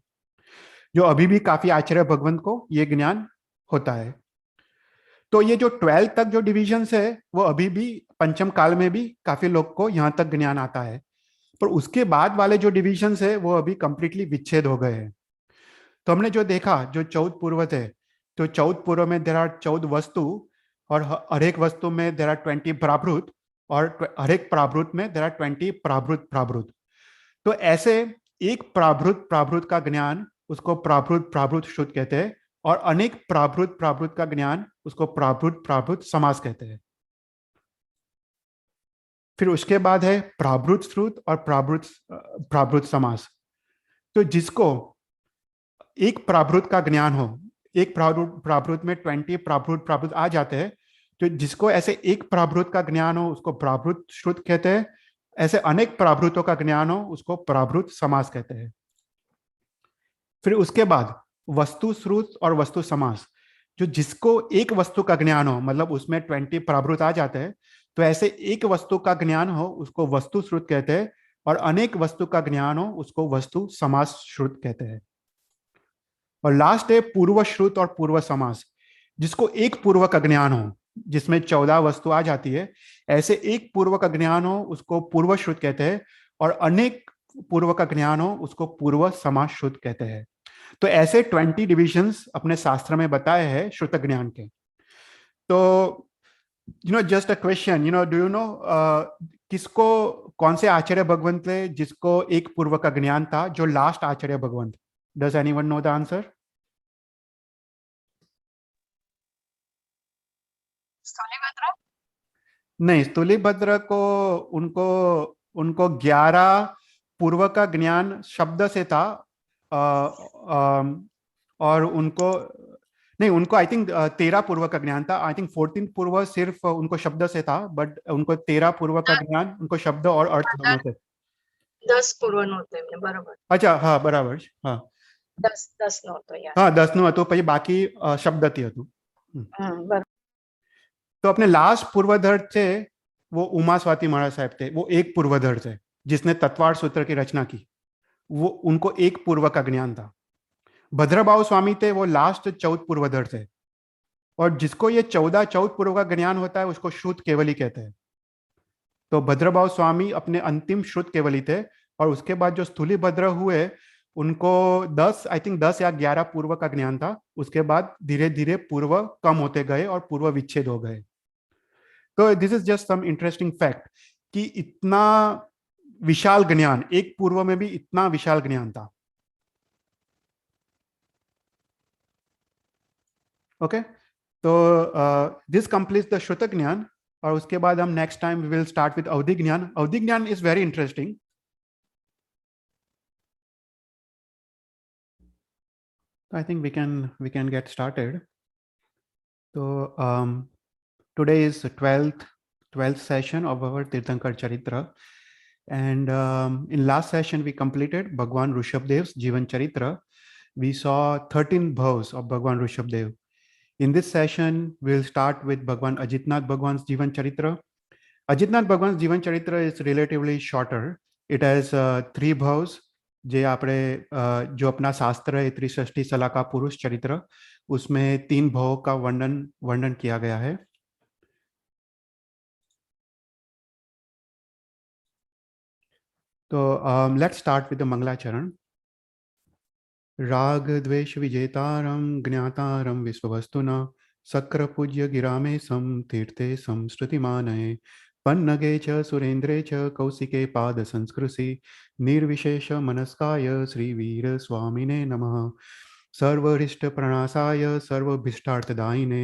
S1: जो अभी भी काफी आचार्य भगवंत को ये ज्ञान होता है। तो ये जो 12 तक जो डिविजन्स है वो अभी भी पंचम काल में भी काफी लोग को यहाँ तक ज्ञान आता है। पर उसके बाद वाले जो डिविजन्स है वो अभी कंप्लीटली विच्छेद हो गए हैं। तो हमने जो देखा, जो 14 पूर्व थे, तो 14 पूर्व में देर आर 14 वस्तु, और हर एक वस्तु में देर आर 20 प्राभृत, और हर एक प्राभृत में देर आर 20 प्राभृत प्राभृत। तो ऐसे एक प्राभृत प्राभृत का ज्ञान, उसको प्राभृत प्राभृत श्रुत कहते हैं, और अनेक प्राभृत प्राभृत का ज्ञान, उसको प्राभृत प्राभृत समास कहते हैं। फिर उसके बाद है प्राभृत श्रुत और प्राभृत प्राभृत समास। तो जिसको एक प्राभृत का ज्ञान हो, एक प्राभृत में 20 प्राभृत प्राभृत आ जाते हैं, तो जिसको ऐसे एक प्राभृत का ज्ञान हो उसको प्राभृत श्रुत कहते हैं, ऐसे अनेक प्राभृतों का ज्ञान हो उसको प्राभृत समास कहते हैं। फिर उसके बाद वस्तु श्रुत और वस्तु समास, जो जिसको एक वस्तु का ज्ञान हो, मतलब उसमें 20 प्राभृत आ जाते हैं, तो ऐसे एक वस्तु का ज्ञान हो उसको वस्तु श्रुत कहते हैं, और अनेक वस्तु का ज्ञान हो उसको वस्तु समास श्रुत कहते हैं। और लास्ट है पूर्व श्रुत और पूर्व समास, जिसको एक पूर्व का ज्ञान हो, जिसमें 14 वस्तु आ जाती है, ऐसे एक पूर्व का ज्ञान हो उसको पूर्व श्रुत कहते हैं, और अनेक पूर्व का ज्ञान हो उसको पूर्व समास श्रुत कहते हैं। तो ऐसे 20 डिविजन्स अपने शास्त्र में बताए हैं श्रुत ज्ञान के। तो just a question, do you know किसको, कौन से आचार्य भगवंत थे जिसको एक पूर्व का ज्ञान था, जो last Acharya Bhagwant? Does anyone know the answer?
S2: Sthulibhadra.
S1: नहीं, स्थूलिभद्र को, उनको उनको 11 पूर्व का ज्ञान शब्द से था। अ, और उनको, नहीं, उनको आई थिंक 13 पूर्व का ज्ञान था। आई थिंक 14 पूर्व सिर्फ उनको शब्द से था, बट उनको 13 पूर्व का ज्ञान, उनको शब्द और अर्थ दोनों से।
S2: 10 पूर्व नव्हते म्हणजे बरोबर.
S1: अच्छा, हाँ, बराबर, हाँ
S2: 10 नव्हतं या.
S1: हाँ, 10 નું હતું, પછી બાકી શબ્દથી હતું।
S2: बरोबर.
S1: तो अपने लास्ट पूर्वधर थे वो उमा स्वाति महाराज साहब थे, वो एक पूर्वधर थे जिसने तत्वार्थ सूत्र की रचना की। वो, उनको एक पूर्व का ज्ञान था। भद्रभाव स्वामी थे, वो लास्ट 14 पूर्वधर थे, और जिसको ये 14 पूर्व का ज्ञान होता है उसको श्रुत केवली कहते हैं। तो भद्रभाव स्वामी अपने अंतिम श्रुत केवली थे, और उसके बाद जो स्थूली भद्र हुए उनको 10, आई थिंक 10 या 11 पूर्व का ज्ञान था। उसके बाद धीरे धीरे पूर्व कम होते गए और पूर्व विच्छेद हो गए। तो this is just some interesting fact कि इतना विशाल ज्ञान, एक पूर्व में भी इतना विशाल ज्ञान था। ओके, तो दिस कंप्लीट्स द श्रुत ज्ञान, और उसके बाद हम next time we will start with अवधि ज्ञान। अवधि ज्ञान is very interesting. I think we can get started. So today is the 12th session of our Tirthankar Charitra, and in last session we completed Bhagwan Rishabdev's Jivan Charitra. We saw 13 bhavs of Bhagwan Rishabdev. In this session we'll start with Bhagwan Ajitnath Bhagwan's Jivan Charitra. Ajitnath Bhagwan's Jivan Charitra is relatively shorter. It has 3 bhavs, जे આપણે जो अपना शास्त्र है त्रिषष्टि सला का पुरुष चरित्र, उसमें 3 भावों का वर्णन किया गया है। तो लेट्स स्टार्ट विद द मंगलाचरण। राग द्वेष विजेतारम ज्ञातारम विश्ववस्तुना सक्र पूज्य गिरामे सम तीर्थे संस्कृतिमानये पन्नगे च सुरेन्द्रे च कौशिके पाद संस्कृति निर्विशेष मनस्काय श्रीवीर स्वामिने नमः। सर्वरिष्ट प्रणासाय सर्वभिष्टार्थदायिने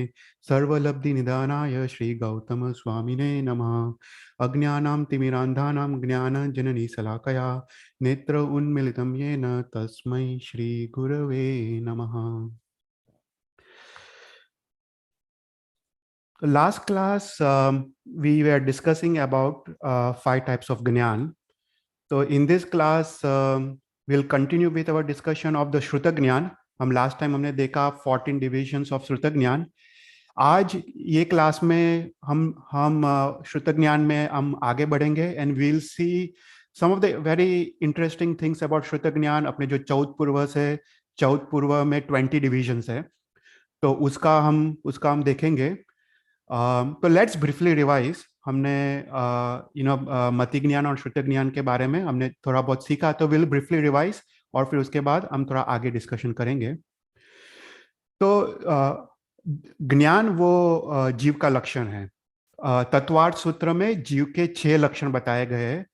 S1: सर्वलब्धि निदानाय श्री गौतम स्वामिने नमः। अज्ञानां तिमिरान्धानां ज्ञानजननी शलाकया नेत्र उन्मीलितं येन तस्मै श्री गुरवे नमः। Last class we were discussing about 5 types of Gnan. So in this class we'll continue with our discussion of the Shruta Gnan. हम लास्ट टाइम हमने देखा 14 डिविजन्स ऑफ श्रुत ज्ञान। आज ये क्लास में हम श्रुत ज्ञान में हम आगे बढ़ेंगे, and we will see some of the very interesting things about श्रुत ज्ञान। अपने जो 14 पूर्व से 14 पूर्व में 20 डिविजन्स है, तो उसका हम देखेंगे। तो लेट्स ब्रीफली रिवाइज। हमने मति ज्ञान और श्रुत ज्ञान के बारे में हमने थोड़ा बहुत सीखा, तो विल ब्रीफली रिवाइज और फिर उसके बाद हम थोड़ा आगे डिस्कशन करेंगे। तो ज्ञान वो जीव का लक्षण है। तत्वार्थ सूत्र में जीव के 6 लक्षण बताए गए हैं।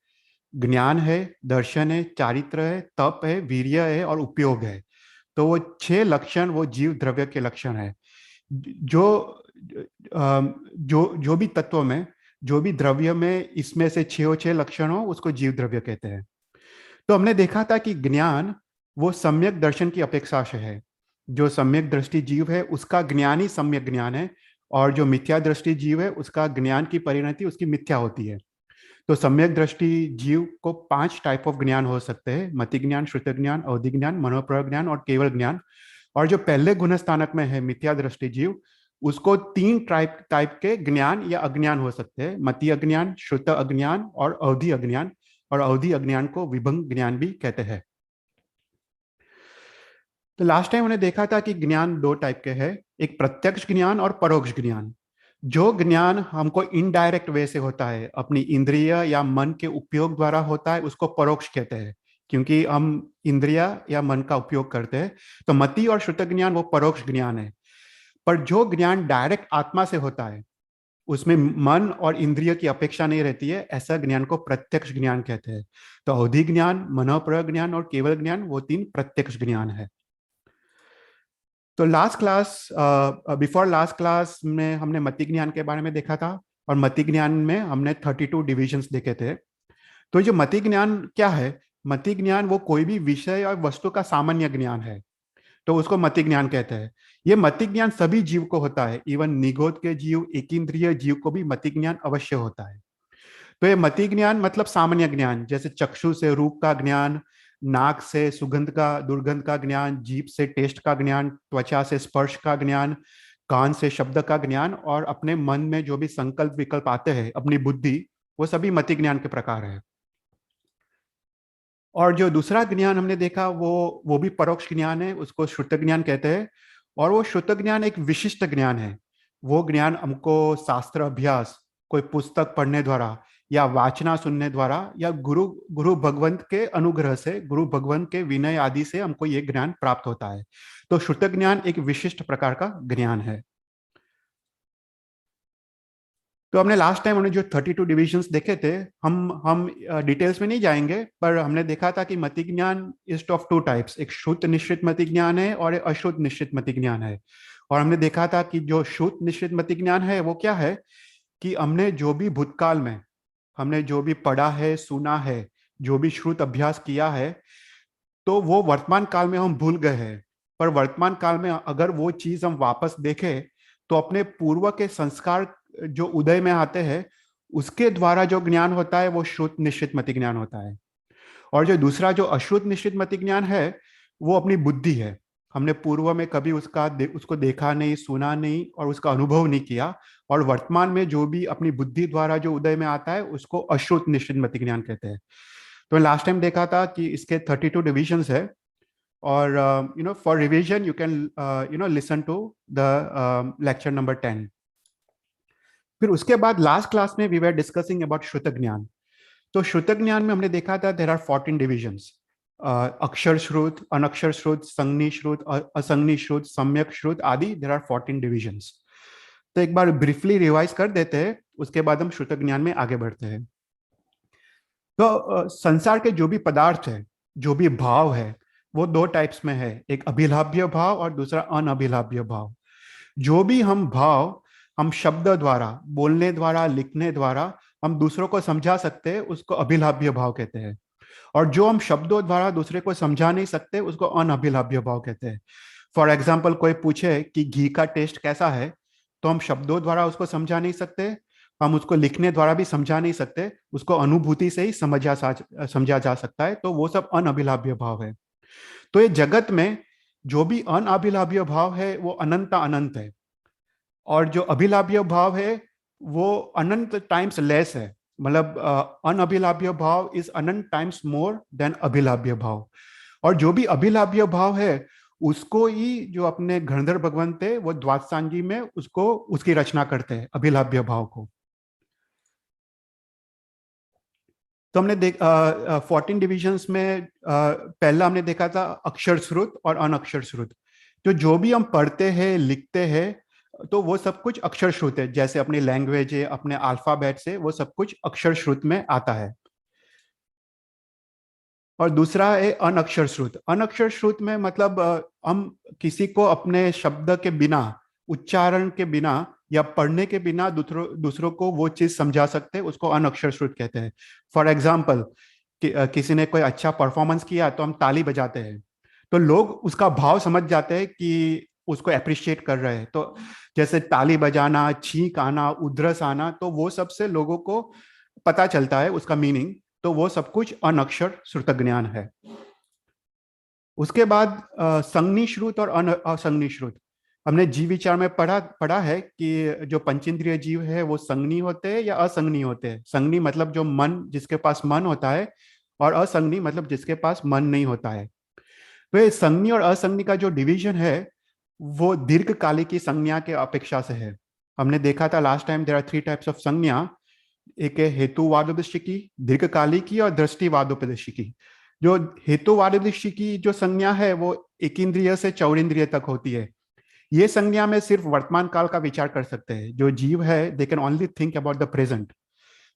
S1: ज्ञान है, दर्शन है, चारित्र है, तप है, वीर्य है और उपयोग है। तो वो 6 लक्षण वो जीव द्रव्य के लक्षण है। जो जो भी तत्व में, जो भी द्रव्य में इसमें से 6 लक्षण हो उसको जीव द्रव्य कहते हैं। तो हमने देखा था कि ज्ञान वो सम्यक दर्शन की अपेक्षा से है। जो सम्यक दृष्टि जीव है उसका ज्ञान ही सम्यक ज्ञान है, और जो मिथ्या दृष्टि जीव है उसका ज्ञान की परिणति उसकी मिथ्या होती है। तो सम्यक दृष्टि जीव को 5 टाइप ऑफ ज्ञान हो सकते हैं: मति ज्ञान, श्रुत ज्ञान, अवधि ज्ञान, मनोप्रयोग ज्ञान और केवल ज्ञान। और जो पहले गुण स्थानक में है मिथ्या दृष्टि जीव, उसको 3 टाइप टाइप के ज्ञान या अज्ञान हो सकते हैं: मति अज्ञान, श्रुत अज्ञान और अवधि अज्ञान। और अवधि अज्ञान को विभंग ज्ञान भी कहते हैं। तो लास्ट टाइम हमने देखा था कि ज्ञान 2 टाइप के हैं, एक प्रत्यक्ष ज्ञान और परोक्ष ज्ञान। जो ज्ञान हमको इनडायरेक्ट वे से होता है, अपनी इंद्रिय या मन के उपयोग द्वारा होता है, उसको परोक्ष कहते हैं, क्योंकि हम इंद्रिय या मन का उपयोग करते हैं। तो मति और श्रुत ज्ञान वो परोक्ष ज्ञान है। पर जो ज्ञान डायरेक्ट आत्मा से होता है, उसमें मन और इंद्रिय की अपेक्षा नहीं रहती है, ऐसा ज्ञान को प्रत्यक्ष ज्ञान कहते हैं। तो अवधि ज्ञान, मनोप्रयोग ज्ञान और केवल ज्ञान वो 3 प्रत्यक्ष ज्ञान है। तो last class, before last class में हमने मति ज्ञान के बारे में देखा था, और मति ज्ञान में हमने 32 डिविजन्स देखे थे। तो जो मति ज्ञान क्या है? मति ज्ञान वो कोई भी विषय और वस्तु का सामान्य ज्ञान है, तो उसको मति ज्ञान कहते हैं। ये मति ज्ञान सभी जीव को होता है, इवन निगोद के जीव, एकींद्रिय जीव को भी मति ज्ञान अवश्य होता है। तो ये मति ज्ञान मतलब सामान्य ज्ञान, जैसे चक्षु से रूप का ज्ञान, नाक से सुगंध का दुर्गंध का ज्ञान, जीभ से टेस्ट का ज्ञान, त्वचा से स्पर्श का ज्ञान, कान से शब्द का ज्ञान, और अपने मन में जो भी संकल्प विकल्प आते हैं, अपनी बुद्धि, वो सभी मति ज्ञान के प्रकार है। और जो दूसरा ज्ञान हमने देखा वो भी परोक्ष ज्ञान है, उसको श्रुत ज्ञान कहते हैं। और वो श्रुत ज्ञान एक विशिष्ट ज्ञान है। वो ज्ञान हमको शास्त्र अभ्यास, कोई पुस्तक पढ़ने द्वारा या वाचना सुनने द्वारा या गुरु गुरु भगवंत के अनुग्रह से, गुरु भगवंत के विनय आदि से हमको ये ज्ञान प्राप्त होता है। तो श्रुत ज्ञान एक विशिष्ट प्रकार का ज्ञान है। तो हमने लास्ट टाइम हमने जो 32 डिविजन्स देखे थे, हम डिटेल्स में नहीं जाएंगे, पर हमने देखा था कि मति ज्ञान इज ऑफ 2 टाइप्स, एक शुद्ध निश्चित मति ज्ञान है और एक अशुद्ध निश्चित मति ज्ञान है। और हमने देखा था कि जो शुद्ध निश्चित मति ज्ञान है वो क्या है, कि हमने जो भी भूतकाल में हमने जो भी पढ़ा है, सुना है, जो भी श्रुत अभ्यास किया है, तो वो वर्तमान काल में हम भूल गए हैं। पर वर्तमान काल में अगर वो चीज हम वापस देखें, तो अपने पूर्व के संस्कार जो उदय में आते हैं, उसके द्वारा जो ज्ञान होता है वो शुद्ध निश्चित मति ज्ञान होता है। और जो दूसरा जो अशुद्ध निश्चित मति ज्ञान है, वो अपनी बुद्धि है। हमने पूर्व में कभी उसको देखा नहीं, सुना नहीं और उसका अनुभव नहीं किया, और वर्तमान में जो भी अपनी बुद्धि द्वारा जो उदय में आता है उसको अशुद्ध निश्चित मति ज्ञान कहते हैं। तो लास्ट टाइम देखा था कि इसके 32 डिविजन्स है। और for revision you can listen to the lecture number 10। फिर उसके बाद लास्ट क्लास में वी वर डिस्कसिंग अबाउट श्रुत ज्ञान। तो श्रुत ज्ञान में हमने देखा था देर आर 14 डिविजन्स: अक्षर श्रुत, अनक्षर श्रुत, संज्ञी श्रुत, असंज्ञी श्रुत, सम्यक श्रुत आदि। There are 14 divisions. तो एक बार ब्रीफली रिवाइज कर देते हैं, उसके बाद हम श्रुत ज्ञान में आगे बढ़ते हैं। तो संसार के जो भी पदार्थ है, जो भी भाव है, वो 2 टाइप्स में है, एक अभिलाभ्य भाव और दूसरा अनअभिलाभ्य भाव। जो भी हम भाव हम शब्द द्वारा, बोलने द्वारा, लिखने द्वारा हम दूसरों को समझा सकते हैं, उसको अभिलाभ्य भाव कहते हैं। और जो हम शब्दों द्वारा दूसरे को समझा नहीं सकते, उसको अनअभिलाभ्य भाव कहते हैं। फॉर एग्जाम्पल, कोई पूछे कि घी का टेस्ट कैसा है, तो हम शब्दों द्वारा उसको समझा नहीं सकते, हम उसको लिखने द्वारा भी समझा नहीं सकते, उसको अनुभूति से ही समझा जा सकता है। तो वो सब अनअभिलाभ्य भाव है। तो ये जगत में जो भी अनअभिलाभ्य भाव है वो अनंत अनंत है, और जो अभिलाभ्य भाव है वो अनंत टाइम्स लेस है। मतलब अनअभिलाभ्य भाव इज अनंत टाइम्स मोर देन अभिलाभ्य भाव। और जो भी अभिलाभ्य भाव है उसको ही जो अपने गणधर भगवंत थे वो द्वादशांगी में उसको उसकी रचना करते हैं, अभिलाभ्य भाव को। तो हमने 14 डिविजन्स में पहला हमने देखा था अक्षर श्रुत और अनअक्षर श्रुत। तो जो भी हम पढ़ते हैं लिखते हैं तो वो सब कुछ अक्षर श्रुत है, जैसे अपनी लैंग्वेज है, अपने अल्फाबेट से वो सब कुछ अक्षर श्रुत में आता है। और दूसरा है अनअक्षर श्रुत। अनअक्षर श्रुत में मतलब हम किसी को अपने शब्द के बिना, उच्चारण के बिना या पढ़ने के बिना दूसरों को वो चीज समझा सकते हैं, उसको अनअक्षर श्रुत कहते हैं। फॉर एग्जाम्पल किसी ने कोई अच्छा परफॉर्मेंस किया तो हम ताली बजाते हैं, तो लोग उसका भाव समझ जाते हैं कि उसको अप्रिशिएट कर रहे हैं। तो जैसे ताली बजाना, छींक आना, उधरस आना, तो वो सबसे लोगों को पता चलता है उसका मीनिंग। तो वो सब कुछ अनअक्षर श्रुत ज्ञान है। उसके बाद संज्ञी श्रुत और असंज्ञी श्रुत। हमने जीव विचार में पढ़ा है कि जो पंचेंद्रिय जीव है वो संज्ञी होते हैं या असंज्ञी होते हैं। संज्ञी मतलब जो मन, जिसके पास मन होता है, और असंज्ञी मतलब जिसके पास मन नहीं होता है। तो ये संज्ञी और असंज्ञी का जो डिवीजन है वो दीर्घकालिक की संज्ञा के अपेक्षा से है। हमने देखा था last time there are 3 types of संज्ञा। एक है हेतुवादोपदेशिकी, दीर्घकालिकी और दृष्टिवादोपदेशिकी। जो हेतुवादोपदेशिकी जो संज्ञा है वो एक इंद्रिय से चौरिंद्रिय तक होती है। ये संज्ञा में सिर्फ वर्तमान काल का विचार कर सकते हैं। जो जीव है they can only think about the present.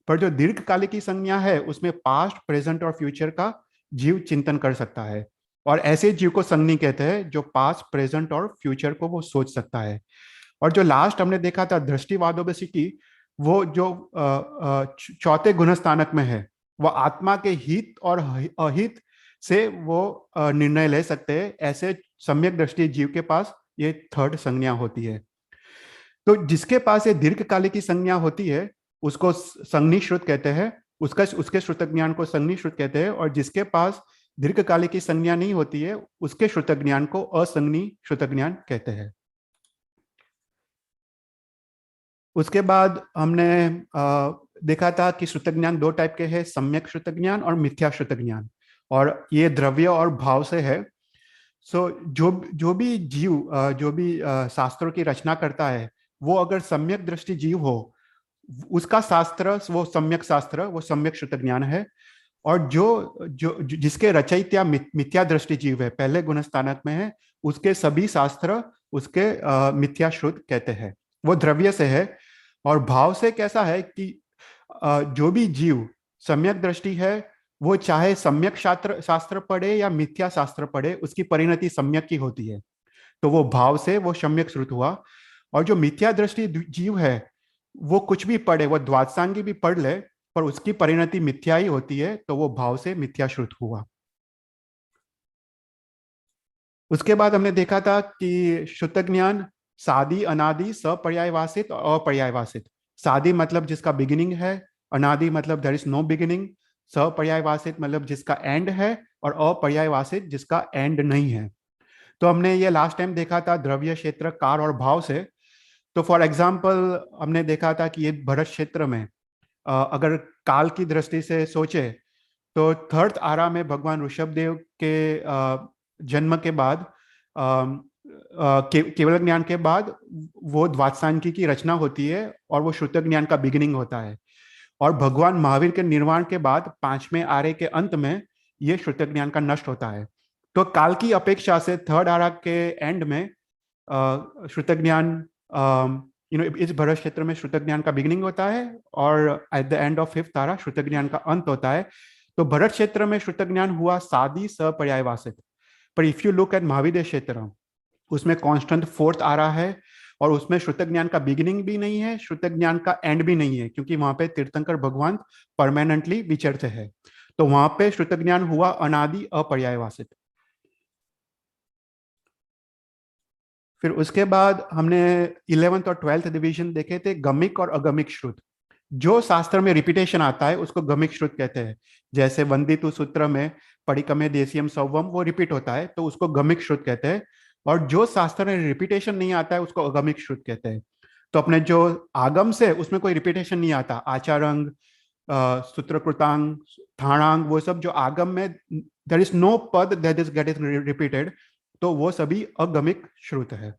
S1: पर जो दीर्घकालिक की संज्ञा है उसमें पास्ट, प्रेजेंट और फ्यूचर का जीव चिंतन कर सकता है। और ऐसे जीव को संज्ञी कहते हैं जो पास्ट, प्रेजेंट और फ्यूचर को वो सोच सकता है। और जो लास्ट हमने देखा था दृष्टिवादोपदेशिकी, वो जो चौथे गुणस्थानक में है, वो आत्मा के हित और अहित से वो निर्णय ले सकते हैं। ऐसे सम्यक दृष्टि जीव के पास ये थर्ड संज्ञा होती है। तो जिसके पास ये दीर्घकालिक की संज्ञा होती है उसको संज्ञी श्रुत कहते हैं, उसके श्रुत ज्ञान को संज्ञी श्रुत कहते हैं। और जिसके पास दीर्घकालिक की संज्ञा नहीं होती है उसके श्रुत ज्ञान को असंज्ञी श्रुत ज्ञान कहते हैं। उसके बाद हमने देखा था कि श्रुत ज्ञान 2 टाइप के हैं, सम्यक श्रुत ज्ञान और मिथ्या श्रुत ज्ञान। और ये द्रव्य और भाव से है। सो जो भी जीव जो भी शास्त्रों की रचना करता है वो अगर सम्यक दृष्टि जीव हो, उसका शास्त्र वो सम्यक शास्त्र, वो सम्यक श्रुत ज्ञान है। और जिसके रचयिता मिथ्या दृष्टि जीव है, पहले गुणस्थानक में है, उसके सभी शास्त्र उसके मिथ्या श्रुत कहते हैं। वो द्रव्य से है। और भाव से कैसा है कि जो भी जीव सम्यक दृष्टि है वो चाहे सम्यक शास्त्र पढ़े या मिथ्या शास्त्र पढ़े, उसकी परिणति सम्यक की होती है। तो वो भाव से वो सम्यक श्रुत हुआ। और जो मिथ्या दृष्टि जीव है वो कुछ भी पढ़े, वो द्वादशांगी भी पढ़ ले, पर उसकी परिणति मिथ्या ही होती है, तो वो भाव से मिथ्या श्रुत हुआ। उसके बाद हमने देखा था कि शुद्ध ज्ञान सादी, अनादि, सपर्यायवासित और अपर्यायवासित। सादी मतलब जिसका बिगिनिंग है, अनादि मतलब देयर इज नो बिगिनिंग, सपर्यायवासित मतलब जिसका एंड है, और अपर्यायवासित जिसका एंड नहीं है। तो हमने ये लास्ट टाइम देखा था द्रव्य, क्षेत्र, कार और भाव से। तो फॉर एग्जाम्पल हमने देखा था कि ये भरत क्षेत्र में अगर काल की दृष्टि से सोचे तो थर्ड आरा में भगवान ऋषभ देव के जन्म के बाद, केवल ज्ञान के बाद वो द्वादशांकी की रचना होती है और वो श्रुत ज्ञान का बिगिनिंग होता है। और भगवान महावीर के निर्वाण के बाद 5वें आरे के अंत में ये श्रुत ज्ञान का नष्ट होता है। तो काल की अपेक्षा से थर्ड आरा के एंड में श्रुत ज्ञान, इस भरत क्षेत्र में श्रुत ज्ञान का बिगिनिंग होता है और at the end of 5th आरा श्रुत ज्ञान का अंत होता है। तो भरत क्षेत्र में श्रुत ज्ञान हुआ सादी, सपर्यायवासित। पर if you look at Mahavir क्षेत्र, उसमें कांस्टेंट 4th आरा है और उसमें श्रुत ज्ञान का बिगिनिंग भी नहीं है, श्रुत ज्ञान का एंड भी नहीं है, क्योंकि वहां पे तीर्थंकर भगवान परमानेंटली विचरते हैं। तो वहां पे श्रुत ज्ञान हुआ अनादि, अपर्यायवासित। फिर उसके बाद हमने 11th और 12th डिवीजन देखे थे, गमिक और अगमिक श्रुत। जो शास्त्र में रिपीटेशन आता है उसको गमिक श्रुत कहते हैं। जैसे वंदितु सूत्र में पडिकमे देशियम सौवम वो रिपीट होता है तो उसको गमिक श्रुत कहते हैं। और जो शास्त्र में रिपीटेशन नहीं आता है उसको अगमिक श्रुत कहते हैं। तो अपने जो आगम से उसमें कोई रिपीटेशन नहीं आता, आचारंग, सूत्रकृतांग, थाणांग, वो सब जो आगम में देयर इज नो पद दैट इज गेटिंग रिपीटेड, तो वो सभी अगमिक श्रुत है।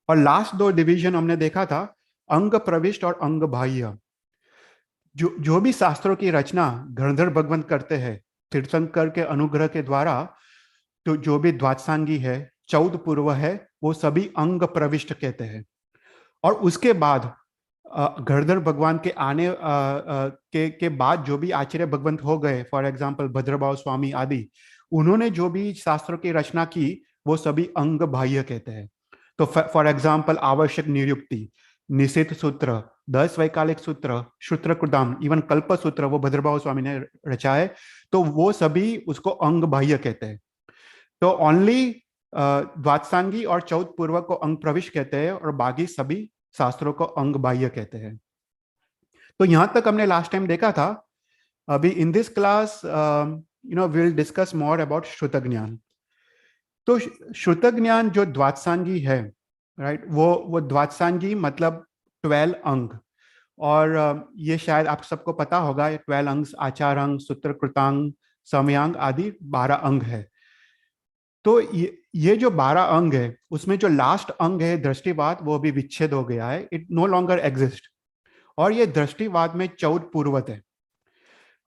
S1: और लास्ट 2 डिवीजन हमने देखा था अंग प्रविष्ट और अंग बाह्य। जो भी शास्त्रों की रचना गणधर भगवंत करते हैं तीर्थंकर के अनुग्रह के द्वारा, तो जो भी द्वादशांगी है, चौद पूर्व है, वो सभी अंग प्रविष्ट कहते हैं। और उसके बाद गणधर भगवान के आने के बाद जो भी आचार्य भगवंत हो गए, फॉर एग्जाम्पल भद्रभाव स्वामी आदि, उन्होंने जो भी शास्त्रों की रचना की वो सभी अंग बाह्य कहते हैं। तो फॉर एग्जाम्पल आवश्यक निरुक्ति, निषेध सूत्र, 10 वैकालिक सूत्र, सूत्रकृताम, इवन कल्प सूत्र वो भद्रभाव स्वामी ने रचा है, तो वो सभी उसको अंग बाह्य कहते हैं। तो ओनली द्वादशांगी और चौथ पूर्व को अंग प्रविष्ट कहते हैं और बाकी सभी शास्त्रों को अंग बाह्य कहते हैं। तो यहां तक हमने लास्ट टाइम देखा था। अभी in this class will discuss more about श्रुत ज्ञान। तो श्रुत ज्ञान जो द्वादशांगी है, राइट, वो द्वादशांगी मतलब 12 अंग। और ये शायद आप सबको पता होगा, 12 अंग आचार अंग, सूत्र कृतांग, समयांग आदि 12 अंग है। तो ये जो 12 अंग है उसमें जो लास्ट अंग है दृष्टिवाद, वो भी विच्छेद हो गया है, इट नो लॉन्गर एग्जिस्ट। और ये दृष्टिवाद में 14 पूर्वत है।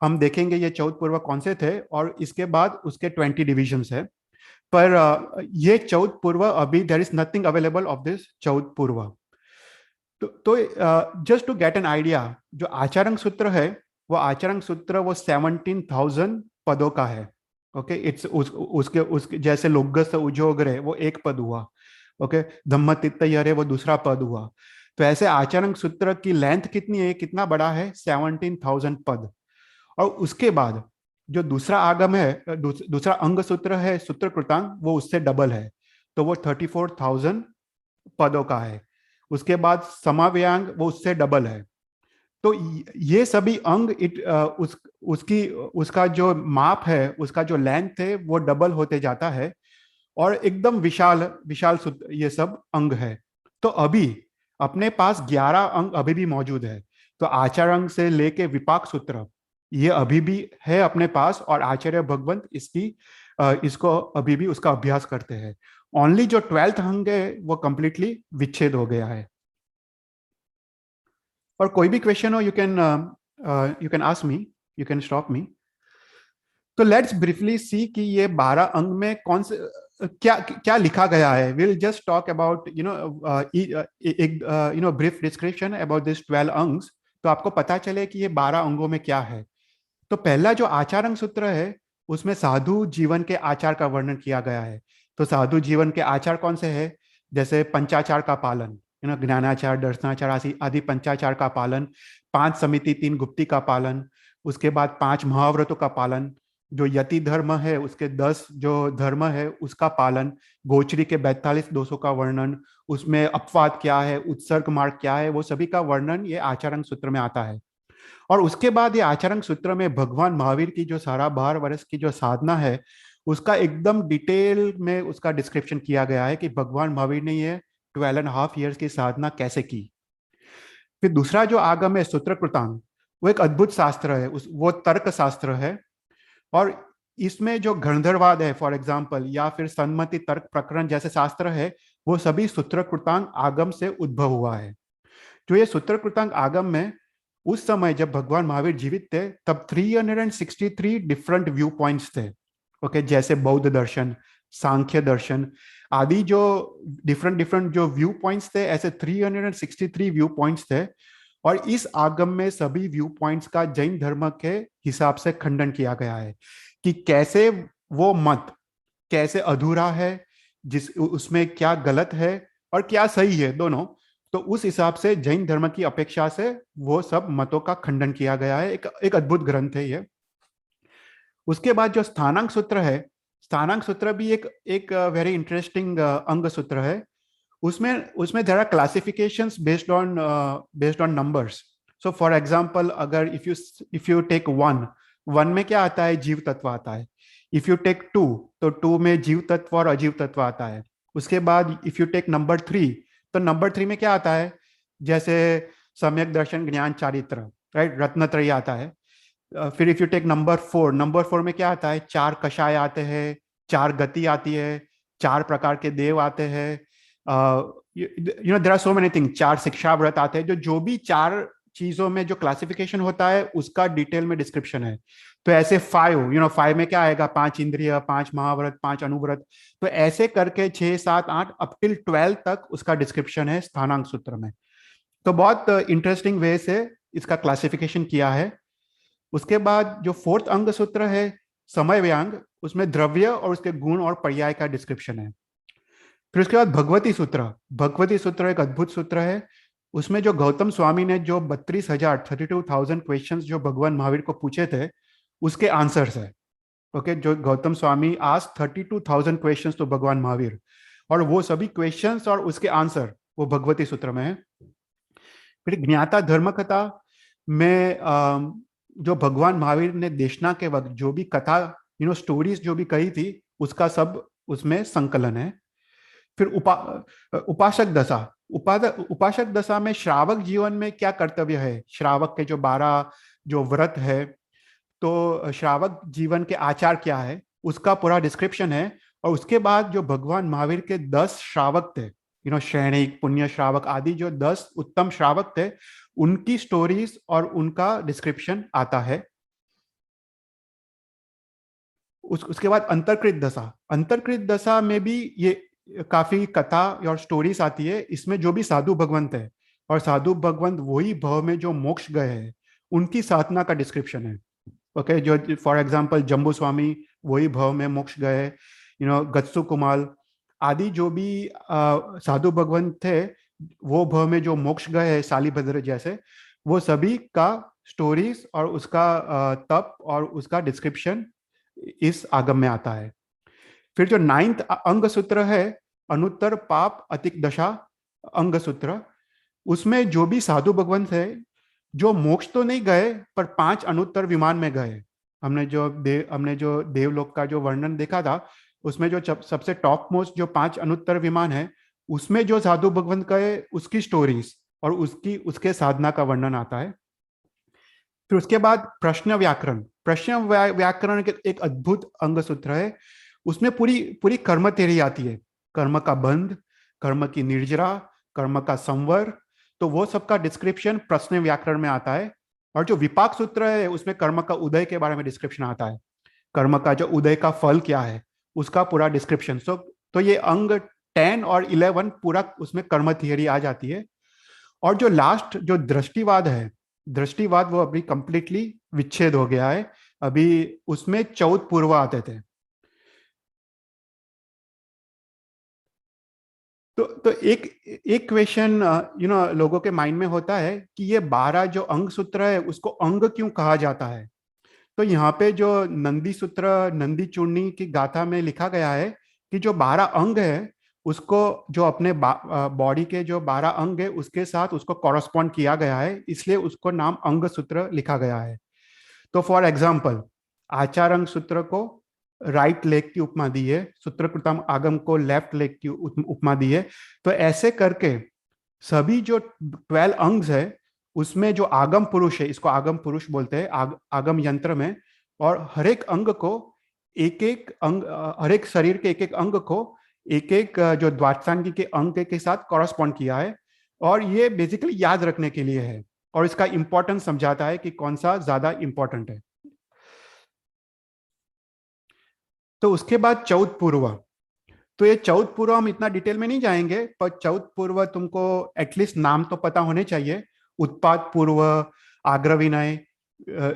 S1: हम देखेंगे ये 14 पूर्व कौन से थे, और इसके बाद उसके 20 डिविजन्स है। पर ये 14 पूर्व अभी there is nothing available of this 14 पूर्व। तो just to get an idea, जो आचारंग सूत्र है, वो आचारंग सूत्र वो 17,000 पदों का है। ओके, इट्स उसके जैसे लोगस उजोगरे वो एक पद हुआ। ओके, धम्म तित्तयरे वो दूसरा पद हुआ। तो ऐसे आचारंग सूत्र की लेंथ कितनी है, कितना बड़ा है, 17,000 पद। और उसके बाद जो दूसरा आगम है, दूसरा अंग सूत्र है सूत्र कृतांग, वो उससे डबल है, तो वो 34,000 पदों का है। उसके बाद समाव्यांग वो उससे डबल है। तो ये सभी अंग उसका जो माप है, उसका जो लेंथ है, वो डबल होते जाता है और एकदम विशाल विशाल ये सब अंग है। तो अभी अपने पास 11 अंग अभी भी मौजूद है। तो आचार अंग से लेके विपाक सूत्र ये अभी भी है अपने पास, और आचार्य भगवंत इसको अभी भी उसका अभ्यास करते हैं। ओनली जो 12th अंग है वो कंप्लीटली विच्छेद हो गया है। और कोई भी क्वेश्चन हो, you can ask me, you can stop me. तो लेट्स ब्रीफली सी कि ये 12 अंग में कौन से क्या क्या लिखा गया है। विल जस्ट टॉक अबाउट एक ब्रीफ डिस्क्रिप्शन अबाउट दिस 12 अंग्स, तो आपको पता चले कि ये 12 अंगों में क्या है। तो पहला जो आचारंग सूत्र है, उसमें साधु जीवन के आचार का वर्णन किया गया है। तो साधु जीवन के आचार कौन से हैं, जैसे पंचाचार का पालन, ज्ञानाचार, दर्शनाचार आदि पंचाचार का पालन, 5 समिति 3 गुप्ती का पालन, उसके बाद 5 महाव्रतों का पालन, जो यति धर्म है उसके 10 जो धर्म है उसका पालन, गोचरी के 42 दोषों का वर्णन, उसमें अपवाद क्या है, उत्सर्ग मार्ग क्या है, वो सभी का वर्णन ये आचारंग सूत्र में आता है। और उसके बाद ये आचरण सूत्र में भगवान महावीर की जो सारा 12 वर्ष की जो साधना है, उसका एकदम डिटेल में उसका डिस्क्रिप्शन किया गया है कि भगवान महावीर ने ये 12.5 ईयर्स की साधना कैसे की। फिर दूसरा जो आगम है सूत्र कृतांग, वो एक अद्भुत शास्त्र है, वो तर्क शास्त्र है। और इसमें जो गणधरवाद है फॉर एग्जाम्पल, या फिर सन्मति तर्क प्रकरण जैसे शास्त्र है, वो सभी सूत्र कृतांग आगम से उद्भव हुआ है। जो ये सूत्र कृतांग आगम में उस समय जब भगवान महावीर जीवित थे, तब 363 डिफरेंट व्यू पॉइंट्स थे। ओके, जैसे बौद्ध दर्शन, सांख्य दर्शन आदि, जो डिफरेंट डिफरेंट जो व्यू पॉइंट्स थे, ऐसे 363 व्यू पॉइंट्स थे। और इस आगम में सभी व्यू पॉइंट्स का जैन धर्म के हिसाब से खंडन किया गया है कि कैसे वो मत कैसे अधूरा है, जिस उसमें क्या गलत है और क्या सही है, दोनों। तो उस हिसाब से जैन धर्म की अपेक्षा से वो सब मतों का खंडन किया गया है। एक अद्भुत ग्रंथ है ये। उसके बाद जो स्थानांक सूत्र है, स्थानांक सूत्र भी एक वेरी इंटरेस्टिंग अंग सूत्र है। उसमें उसमें there are classifications based on numbers. So for example, अगर इफ यू टेक वन में क्या आता है, जीव तत्व आता है। इफ यू टेक टू, तो टू में जीव तत्व और अजीव तत्व आता है। उसके बाद if you take number three, तो नंबर थ्री में क्या आता है, जैसे सम्यक दर्शन, ज्ञान, चारित्र, राइट, रत्नत्रयी आता है। फिर if you take number four में क्या आता है, 4 कषाय आते हैं, 4 गति आती है, 4 प्रकार के देव आते हैं, there are so many thing, 4 शिक्षा व्रत आते हैं। जो भी 4 चीजों में जो क्लासिफिकेशन होता है उसका डिटेल में डिस्क्रिप्शन है। तो ऐसे 5 में क्या आएगा, 5 इंद्रिय, 5 महाव्रत, 5 अनुव्रत। तो ऐसे करके 6, 7, 8 अप टिल 12 तक उसका डिस्क्रिप्शन है स्थानांक सूत्र में। तो बहुत इंटरेस्टिंग वे से इसका क्लासिफिकेशन किया है। उसके बाद जो फोर्थ अंग सूत्र है समय व्यांग, उसमें द्रव्य और उसके गुण और पर्याय का डिस्क्रिप्शन है। फिर उसके बाद भगवती सूत्र। भगवती सूत्र एक अद्भुत सूत्र है। उसमें जो गौतम स्वामी ने जो 32,000 क्वेश्चंस जो भगवान महावीर को पूछे थे, उसके आंसर्स है। ओके, जो गौतम स्वामी आज 32,000 क्वेश्चंस तो भगवान महावीर, और वो सभी क्वेश्चंस और उसके आंसर वो भगवती सूत्र में है। फिर ज्ञाता धर्म कथा में जो भगवान महावीर ने देशना के वक्त जो भी कथा स्टोरीज जो भी कही थी, उसका सब उसमें संकलन है। फिर उपासक दशा। उपासक दशा में श्रावक जीवन में क्या कर्तव्य है, श्रावक के जो 12 जो व्रत है, तो श्रावक जीवन के आचार क्या है, उसका पूरा डिस्क्रिप्शन है। और उसके बाद जो भगवान महावीर के 10 श्रावक थे, श्रेणिक, पुण्य श्रावक आदि जो 10 उत्तम श्रावक थे, उनकी स्टोरीज और उनका डिस्क्रिप्शन आता है। उसके बाद अंतर्कृत दशा। अंतर्कृत दशा में भी ये काफी कथा और स्टोरीज आती है। इसमें जो भी साधु भगवंत है, और साधु भगवंत वही भव में जो मोक्ष गए हैं, उनकी साधना का डिस्क्रिप्शन है। ओके, जो फॉर एग्जांपल जम्बू स्वामी वही भव में मोक्ष गए, गत्सु कुमाल आदि जो भी साधु भगवंत थे, वो भव में जो मोक्ष गए हैं, सालिभद्र जैसे, वो सभी का स्टोरीज और उसका तप और उसका डिस्क्रिप्शन इस आगम में आता है। फिर जो 9th अंग सूत्र है अनुत्तर पाप अतिक दशा अंग सूत्र, उसमें जो भी साधु भगवंत है जो मोक्ष तो नहीं गए पर 5 अनुत्तर विमान में गए। हमने जो देवलोक का जो वर्णन देखा था, उसमें जो सबसे टॉप मोस्ट जो 5 अनुत्तर विमान है, उसमें जो साधु भगवंत गए उसकी स्टोरीज और उसके साधना का वर्णन आता है। फिर उसके बाद प्रश्न व्याकरण। प्रश्न व्याकरण एक अद्भुत अंग सूत्र है। उसमें पूरी पूरी कर्म थ्योरी आती है, कर्म का बंध, कर्म की निर्जरा, कर्म का संवर, तो वो सबका डिस्क्रिप्शन प्रश्न व्याकरण में आता है। और जो विपाक सूत्र है उसमें कर्म का उदय के बारे में डिस्क्रिप्शन आता है, कर्म का जो उदय का फल क्या है उसका पूरा डिस्क्रिप्शन। तो ये अंग 10 और 11 पूरा उसमें कर्म थियरी आ जाती है। और जो लास्ट जो दृष्टिवाद है, दृष्टिवाद वो अभी कंप्लीटली विच्छेद हो गया है। अभी उसमें 14 पूर्व आते थे। तो एक क्वेश्चन लोगों के माइंड में होता है कि ये 12 जो अंग सूत्र है उसको अंग क्यों कहा जाता है। तो यहाँ पे जो नंदी सूत्र, नंदी चूर्णी की गाथा में लिखा गया है कि जो 12 अंग है उसको जो अपने बॉडी के जो 12 अंग है उसके साथ उसको कॉरस्पॉन्ड किया गया है, इसलिए उसको नाम अंग सूत्र लिखा गया है। तो फॉर एग्जाम्पल आचार अंग सूत्र को राइट लेग की उपमा दी है, सूत्रकृतम आगम को लेफ्ट लेग की उपमा दी है। तो ऐसे करके सभी जो 12 अंग्स है उसमें जो आगम पुरुष है, इसको आगम पुरुष बोलते हैं आगम यंत्र में, और हर एक अंग को एक एक अंग, हर एक शरीर के एक एक अंग को एक एक जो द्वादशांगी के अंग के साथ कॉरस्पॉन्ड किया है। और ये बेसिकली याद रखने के लिए है और इसका इंपॉर्टेंस समझाता है कि कौन सा ज्यादा इंपॉर्टेंट है। तो उसके बाद 14 पूर्व। तो ये 14 पूर्व हम इतना डिटेल में नहीं जाएंगे, पर 14 पूर्व तुमको एटलीस्ट नाम तो पता होने चाहिए। उत्पाद पूर्व, आग्र विनय,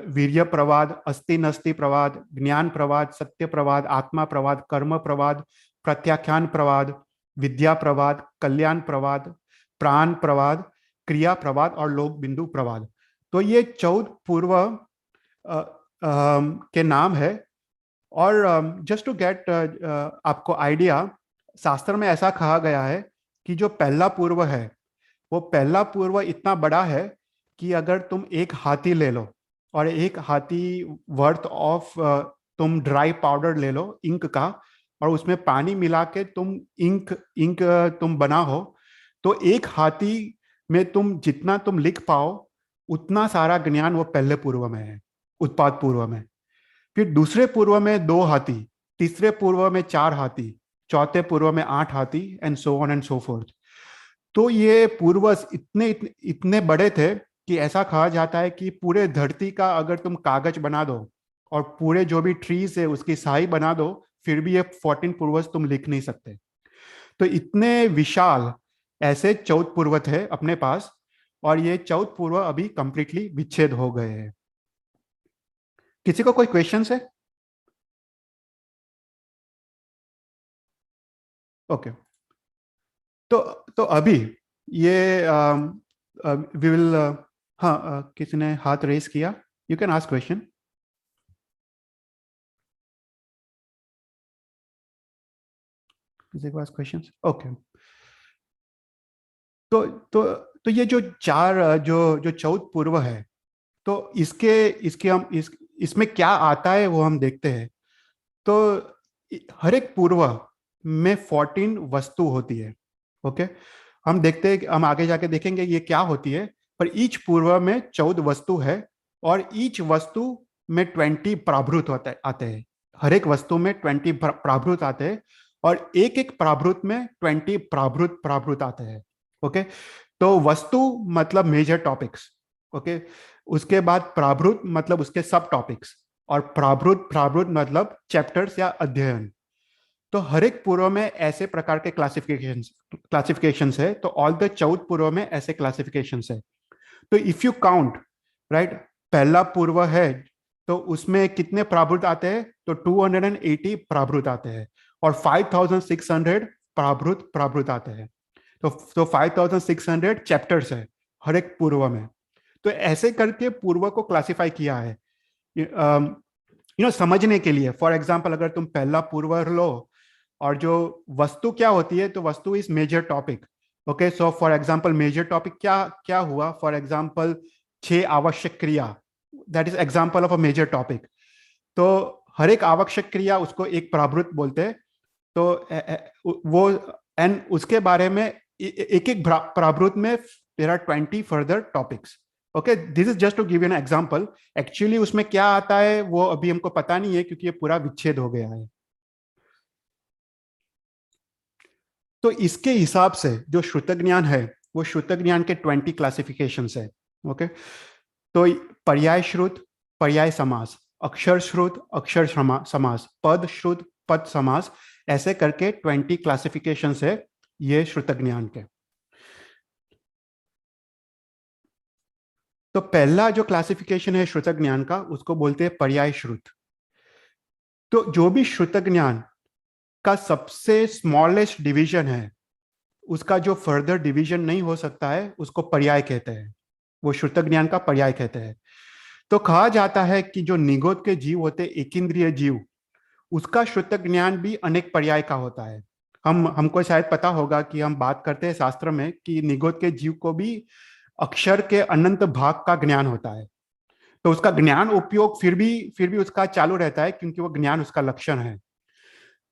S1: वीर्य प्रवाद, अस्ति नस्ति प्रवाद, ज्ञान प्रवाद, सत्य प्रवाद, आत्मा प्रवाद, कर्म प्रवाद, प्रत्याख्यान प्रवाद, विद्या प्रवाद, कल्याण प्रवाद, प्राण प्रवाद, क्रिया प्रवाद और लोक बिंदु प्रवाद। तो ये 14 पूर्व के नाम है। और जस्ट टू गेट आपको आइडिया, शास्त्र में ऐसा कहा गया है कि जो पहला पूर्व है वो पहला पूर्व इतना बड़ा है कि अगर तुम एक हाथी ले लो और एक हाथी वर्थ ऑफ तुम ड्राई पाउडर ले लो इंक का, और उसमें पानी मिला के तुम इंक तुम बनाओ, तो एक हाथी में तुम जितना तुम लिख पाओ उतना सारा ज्ञान वो पहले पूर्व में है, उत्पाद पूर्व में। फिर दूसरे पूर्व में 2 हाथी, तीसरे पूर्व में 4 हाथी, चौथे पूर्व में 8 हाथी, and so on and so fourth. तो ये पूर्वज इतने इतने बड़े थे कि ऐसा कहा जाता है कि पूरे धरती का अगर तुम कागज बना दो और पूरे जो भी ट्रीज है उसकी स्याही बना दो, फिर भी ये 14 पूर्वज तुम लिख नहीं सकते। तो इतने विशाल ऐसे 14 पूर्वज है अपने पास, और ये 14 पूर्व अभी कंप्लीटली विच्छेद हो गए हैं। किसी को कोई क्वेश्चन है? ओके। तो तो अभी ये वी विल, हाँ, किसी ने हाथ रेस किया, यू कैन आस्क क्वेश्चन। किसी के पास क्वेश्चन? ओके। तो तो तो ये जो चार जो 14 पूर्व है, तो इसके इसके हम इसमें क्या आता है वो हम देखते हैं। तो हर एक पूर्व में 14 वस्तु होती है। ओके। हम देखते हैं, हम आगे जाके देखेंगे ये क्या होती है। पर ईच पूर्व में 14 वस्तु है, और ईच वस्तु में 20 प्राभृत होते आते हैं। हर एक वस्तु में 20 प्राभृत आते हैं, और एक एक प्राभृत में 20 प्राभृत प्राभृत आते हैं। ओके। तो वस्तु मतलब मेजर टॉपिक्स। ओके। उसके बाद प्राभृत मतलब उसके सब टॉपिक्स, और प्राभृत प्राभृत मतलब चैप्टर्स या अध्ययन। तो हर एक पूर्व में ऐसे प्रकार के क्लासिफिकेशंस है। तो ऑल द 14 पूर्व में ऐसे क्लासिफिकेशंस है। तो इफ यू काउंट, राइट, पहला पूर्व है तो उसमें कितने प्राभृत आते हैं? तो 280 प्राभृत आते हैं, और 5600 प्राभृत प्राभृत आते हैं। तो 5600 चैप्टर्स है हर एक पूर्व में। तो ऐसे करके पूर्व को क्लासिफाई किया है, समझने के लिए। फॉर एग्जाम्पल, अगर तुम पहला पूर्व लो, और जो वस्तु क्या होती है, तो वस्तु is major topic. Okay. So for example major topic क्या क्या हुआ? फॉर एग्जाम्पल 6 आवश्यक क्रिया, that is example of a major topic. तो हर एक आवश्यक क्रिया उसको एक प्राभृत बोलते हैं। तो वो एंड उसके बारे में एक एक प्राभृत में there are 20 further topics. Okay, this is just to give an example. Actually उसमें क्या आता है वो अभी हमको पता नहीं है, क्योंकि ये पूरा विच्छेद हो गया है। तो इसके हिसाब से जो श्रुत ज्ञान है, वो श्रुत ज्ञान के 20 क्लासिफिकेशंस है। ओके। तो पर्याय श्रुत, पर्याय समास, अक्षर श्रुत, अक्षर समास, पद श्रुत, पद समास, ऐसे करके 20 क्लासिफिकेशंस है ये श्रुत ज्ञान के। तो पहला जो क्लासिफिकेशन है श्रुत ज्ञान का, उसको बोलते हैं पर्याय श्रुत। तो जो भी श्रुत ज्ञान का सबसे स्मॉलेस्ट डिवीजन है, उसका जो फर्दर डिवीजन नहीं हो सकता है, उसको पर्याय कहते हैं। वो श्रुत ज्ञान का पर्याय कहते हैं। तो कहा जाता है कि जो निगोद के जीव होते, एक इंद्रिय जीव, उसका श्रुत ज्ञान भी अनेक पर्याय का होता है। हमको शायद पता होगा कि हम बात करते हैं शास्त्र में कि निगोद के जीव को भी अक्षर के अनंत भाग का ज्ञान होता है। तो उसका ज्ञान उपयोग फिर भी उसका चालू रहता है, क्योंकि वो ज्ञान उसका लक्षण है।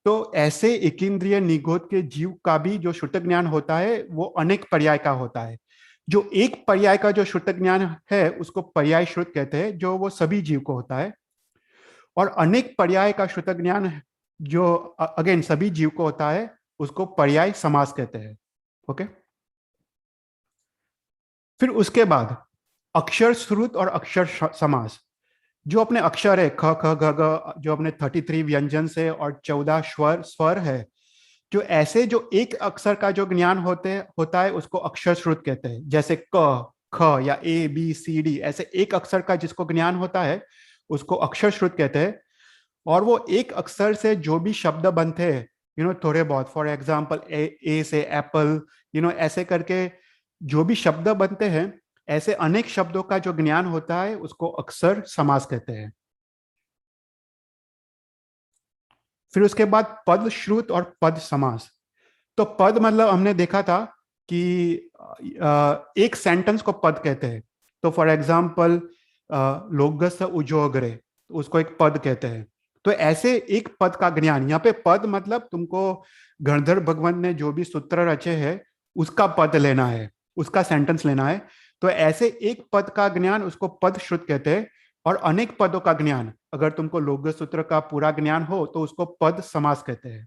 S1: तो ऐसे एकेंद्रिय निगोद के जीव का भी जो श्रुत ज्ञान होता है वो अनेक पर्याय का होता है। जो एक पर्याय का जो श्रुत ज्ञान है उसको पर्याय श्रुत कहते हैं, जो वो सभी जीव को होता है। और अनेक पर्याय का श्रुत ज्ञान जो अगेन सभी जीव को होता है, उसको पर्याय समास कहते हैं। ओके। फिर उसके बाद अक्षर श्रुत और अक्षर समास। जो अपने अक्षर है ख ख ग ग, जो अपने 33 व्यंजन से और 14 स्वर स्वर है, जो ऐसे जो एक अक्षर का जो ज्ञान होता है उसको अक्षर श्रुत कहते हैं। जैसे क ख या ए बी सी डी, ऐसे एक अक्षर का जिसको ज्ञान होता है उसको अक्षर श्रुत कहते हैं। और वो एक अक्षर से जो भी शब्द बनते हैं, थोड़े बहुत, फॉर एग्जाम्पल ए से एप्पल, ऐसे करके जो भी शब्द बनते हैं, ऐसे अनेक शब्दों का जो ज्ञान होता है उसको अक्षर समास कहते हैं। फिर उसके बाद पद श्रुत और पद समास। तो पद मतलब हमने देखा था कि एक सेंटेंस को पद कहते हैं। तो फॉर एग्जाम्पल लोगस उजोगरे, उसको एक पद कहते हैं। तो ऐसे एक पद का ज्ञान, यहाँ पे पद मतलब तुमको गणधर भगवान ने जो भी सूत्र रचे हैं उसका पद लेना है, उसका सेंटेंस लेना है। तो ऐसे एक पद का ज्ञान उसको पद श्रुत कहते हैं। और अनेक पदों का ज्ञान, अगर तुमको लोग सूत्र का पूरा ज्ञान हो तो उसको पद समास कहते हैं।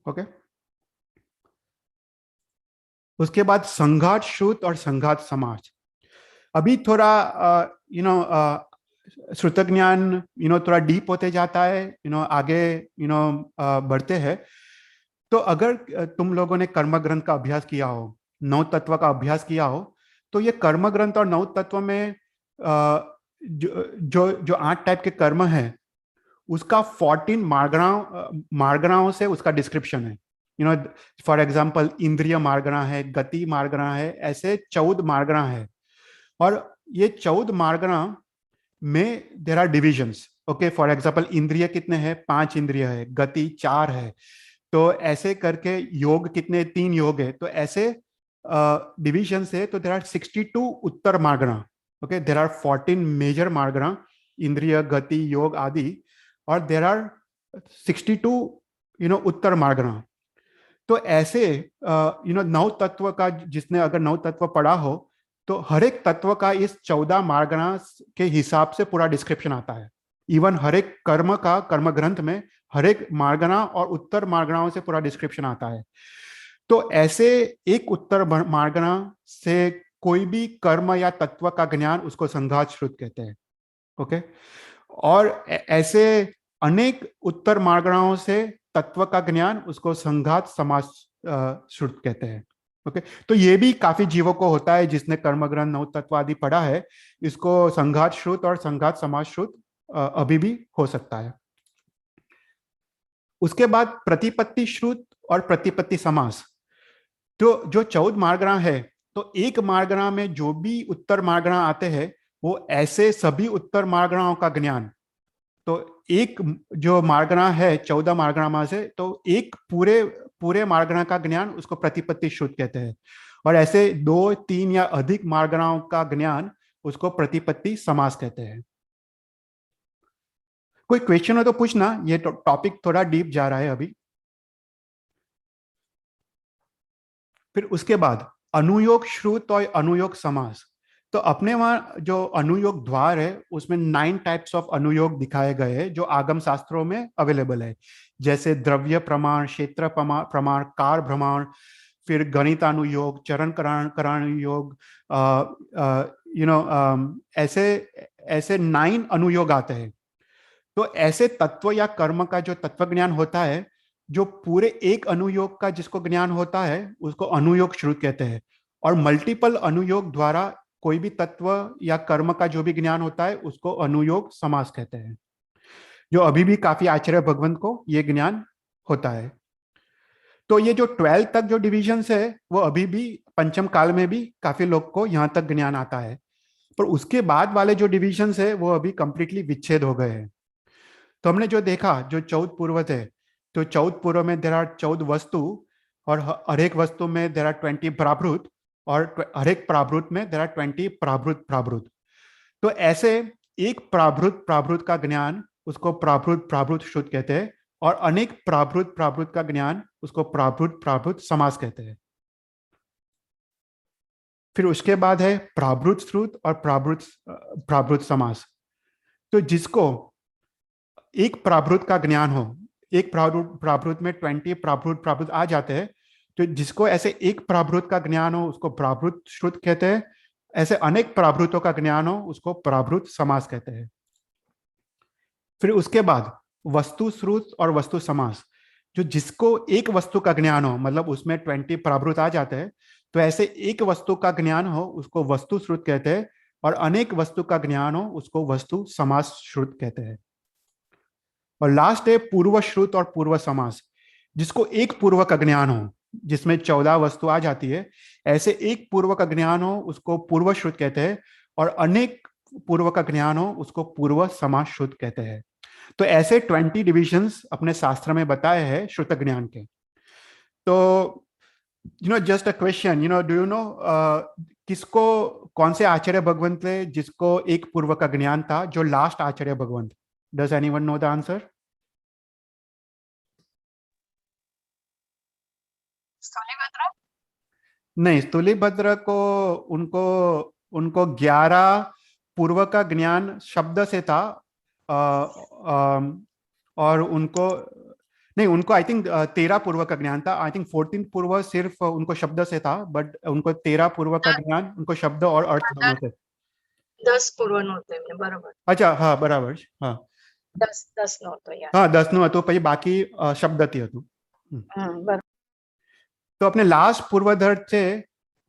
S1: ओके। उसके बाद संघात श्रुत और संघात समास। अभी थोड़ा श्रुत ज्ञान थोड़ा डीप होते जाता है, आगे बढ़ते हैं। तो अगर तुम लोगों ने कर्म ग्रंथ का अभ्यास किया हो, नौ तत्व का अभ्यास किया हो, तो ये कर्म ग्रंथ और नौ तत्व में जो जो जो 8 टाइप के कर्म है, उसका 14 मार्गणाओं से उसका डिस्क्रिप्शन है। फॉर एग्जाम्पल इंद्रिय मार्गणा है, गति मार्गणा है, ऐसे 14 मार्गणा है। और ये 14 मार्गणा में there are divisions. Okay, for example इंद्रिय कितने हैं? 5 इंद्रिय है, गति 4 है। तो ऐसे करके योग कितने? 3 योग है। तो ऐसे डिविजन से तो देर आर 62 उत्तर मार्गणा। ओके, देर आर 14 मेजर मार्गणा, इंद्रिय, गति, योग आदि। और देर आर 62 उत्तर मार्गणा। तो ऐसे नौ तत्व का, जिसने अगर नौ तत्व पढ़ा हो, तो हर एक तत्व का इस 14 मार्गणा के हिसाब से पूरा डिस्क्रिप्शन आता है। इवन हर एक कर्म का, कर्म ग्रंथ में हर एक मार्गणा और उत्तर मार्गणाओं से पूरा डिस्क्रिप्शन आता है। तो ऐसे एक उत्तर मार्गणा से कोई भी कर्म या तत्व का ज्ञान, उसको संघात श्रुत कहते हैं। ओके, और ऐसे अनेक उत्तर मार्गणाओं से तत्व का ज्ञान, उसको संघात समास श्रुत कहते हैं। ओके, तो ये भी काफी जीवों को होता है, जिसने कर्म ग्रंथ, नौ तत्व आदि पढ़ा है, इसको संघात श्रुत और संघात समास श्रुत अभी भी हो सकता है। उसके बाद प्रतिपत्ति श्रुत और प्रतिपत्ति समास। तो जो 14 मार्गणा है, तो एक मार्गणा में जो भी उत्तर मार्गणा आते हैं, वो ऐसे सभी उत्तर मार्गणाओं का ज्ञान। तो एक जो मार्गणा है 14 मार्गणा में से, तो एक पूरे पूरे मार्गणा का ज्ञान, उसको प्रतिपत्ति श्रुत कहते हैं। और ऐसे 2, 3 या अधिक मार्गणाओं का ज्ञान, उसको प्रतिपत्ति समास कहते हैं। कोई क्वेश्चन हो तो पूछना, ये टॉपिक थोड़ा डीप जा रहा है अभी। फिर उसके बाद अनुयोग श्रुत और अनुयोग समास। तो अपने वहां जो अनुयोग द्वार है, उसमें 9 टाइप्स ऑफ अनुयोग दिखाए गए हैं, जो आगम शास्त्रों में अवेलेबल है। जैसे द्रव्य प्रमाण, क्षेत्र प्रमाण, कार प्रमाण, फिर गणितानुयोग, चरण करानुयोग, ऐसे ऐसे 9 अनुयोग आते हैं। तो ऐसे तत्व या कर्म का जो तत्व ज्ञान होता है, जो पूरे एक अनुयोग का जिसको ज्ञान होता है, उसको अनुयोग श्रुत कहते हैं। और मल्टीपल अनुयोग द्वारा कोई भी तत्व या कर्म का जो भी ज्ञान होता है, उसको अनुयोग समास कहते हैं। जो अभी भी काफी आचार्य भगवंत को ये ज्ञान होता है। तो ये जो 12 तक जो डिविजन्स है, वो अभी भी पंचम काल में भी काफी लोग को यहाँ तक ज्ञान आता है। पर उसके बाद वाले जो डिविजन्स है, वो अभी कंप्लीटली विच्छेद हो गए हैं। तो हमने जो देखा, जो 14 पूर्व थे, तो 14 पूर्व में देर आर 14 वस्तु, और हर एक वस्तु में देर आर 20 प्राभृत, और हर एक प्राभृत में देर आर 20 प्राभृत। तो ऐसे एक प्राभृत का ज्ञान, उसको प्राभृत श्रुत कहते हैं। और अनेक प्राभृत का ज्ञान, उसको प्राभृत समास कहते हैं। फिर उसके बाद है प्राभृत श्रुत और प्राभृत समास। तो जिसको एक प्राभृत का ज्ञान हो, एक प्राभृत में 20 प्राभृत आ जाते हैं, तो जिसको ऐसे एक प्राभृत का ज्ञान हो, उसको प्राभृत श्रुत कहते हैं। ऐसे अनेक प्राभृतों का ज्ञान हो, उसको प्राभृत समास कहते हैं। फिर उसके बाद वस्तु श्रुत और वस्तु समास। जो जिसको एक वस्तु का ज्ञान हो, मतलब उसमें 20 प्राभृत आ जाते हैं, तो ऐसे एक वस्तु का ज्ञान हो, उसको वस्तु श्रुत कहते हैं। और अनेक वस्तु का ज्ञान हो, उसको वस्तु समास श्रुत कहते हैं। और लास्ट है पूर्व श्रुत और पूर्व समास। जिसको एक पूर्व का ज्ञान हो, जिसमें 14 वस्तु आ जाती है, ऐसे एक पूर्व का ज्ञान हो, उसको पूर्व श्रुत कहते हैं। और अनेक पूर्व का ज्ञान हो, उसको पूर्व समास श्रुत कहते हैं। तो ऐसे 20 डिविजन्स अपने शास्त्र में बताए हैं श्रुत ज्ञान के। तो just a question, do you know किसको, कौन से आचार्य भगवंत थे जिसको एक पूर्व का ज्ञान था, जो last Acharya Bhagwant? Does anyone know the answer?
S2: Sthulibhadra.
S1: नहीं, स्तुलिभद्र को, उनको उनको 11 पूर्व का ज्ञान शब्द से था। अ, और उनको, नहीं, उनको आई थिंक 13 पूर्व का ज्ञान था। आई थिंक 14 पूर्व सिर्फ उनको शब्द से था, बट उनको 13 पूर्व का ज्ञान, उनको शब्द और अर्थ दोनों
S2: मदर
S1: से।
S2: 10 પૂર્વ નહોતું એમને, બરોબર.
S1: અચ્છા, હા, બરાબર છે. હા
S2: 10 નહોતો, યા.
S1: હા, 10 નું હતું, પછી બાકી શબ્દથી હતું.
S2: બરોબર.
S1: तो अपने लास्ट पूर्वधर थे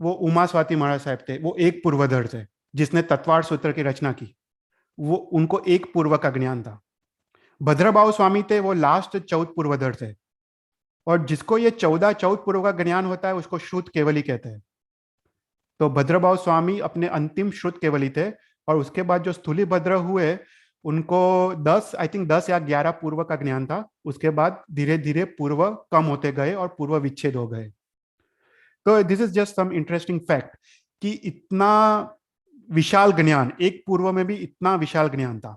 S1: वो उमा स्वाति महाराज साहब थे, वो एक पूर्वधर थे जिसने तत्वार्थ सूत्र की रचना की. वो उनको एक पूर्व का ज्ञान था. भद्रभाव स्वामी थे, वो लास्ट 14 पूर्वधर थे, और जिसको ये 14 पूर्व का ज्ञान होता है उसको श्रुत केवली कहते हैं. तो भद्रभाव स्वामी अपने अंतिम श्रुत केवली थे, और उसके बाद जो स्थूली भद्र हुए उनको 10 या 11 पूर्व का ज्ञान था. उसके बाद धीरे धीरे पूर्व कम होते गए और पूर्व विच्छेद हो गए. तो this is just some interesting fact कि इतना विशाल ज्ञान, एक पूर्व में भी इतना विशाल ज्ञान था.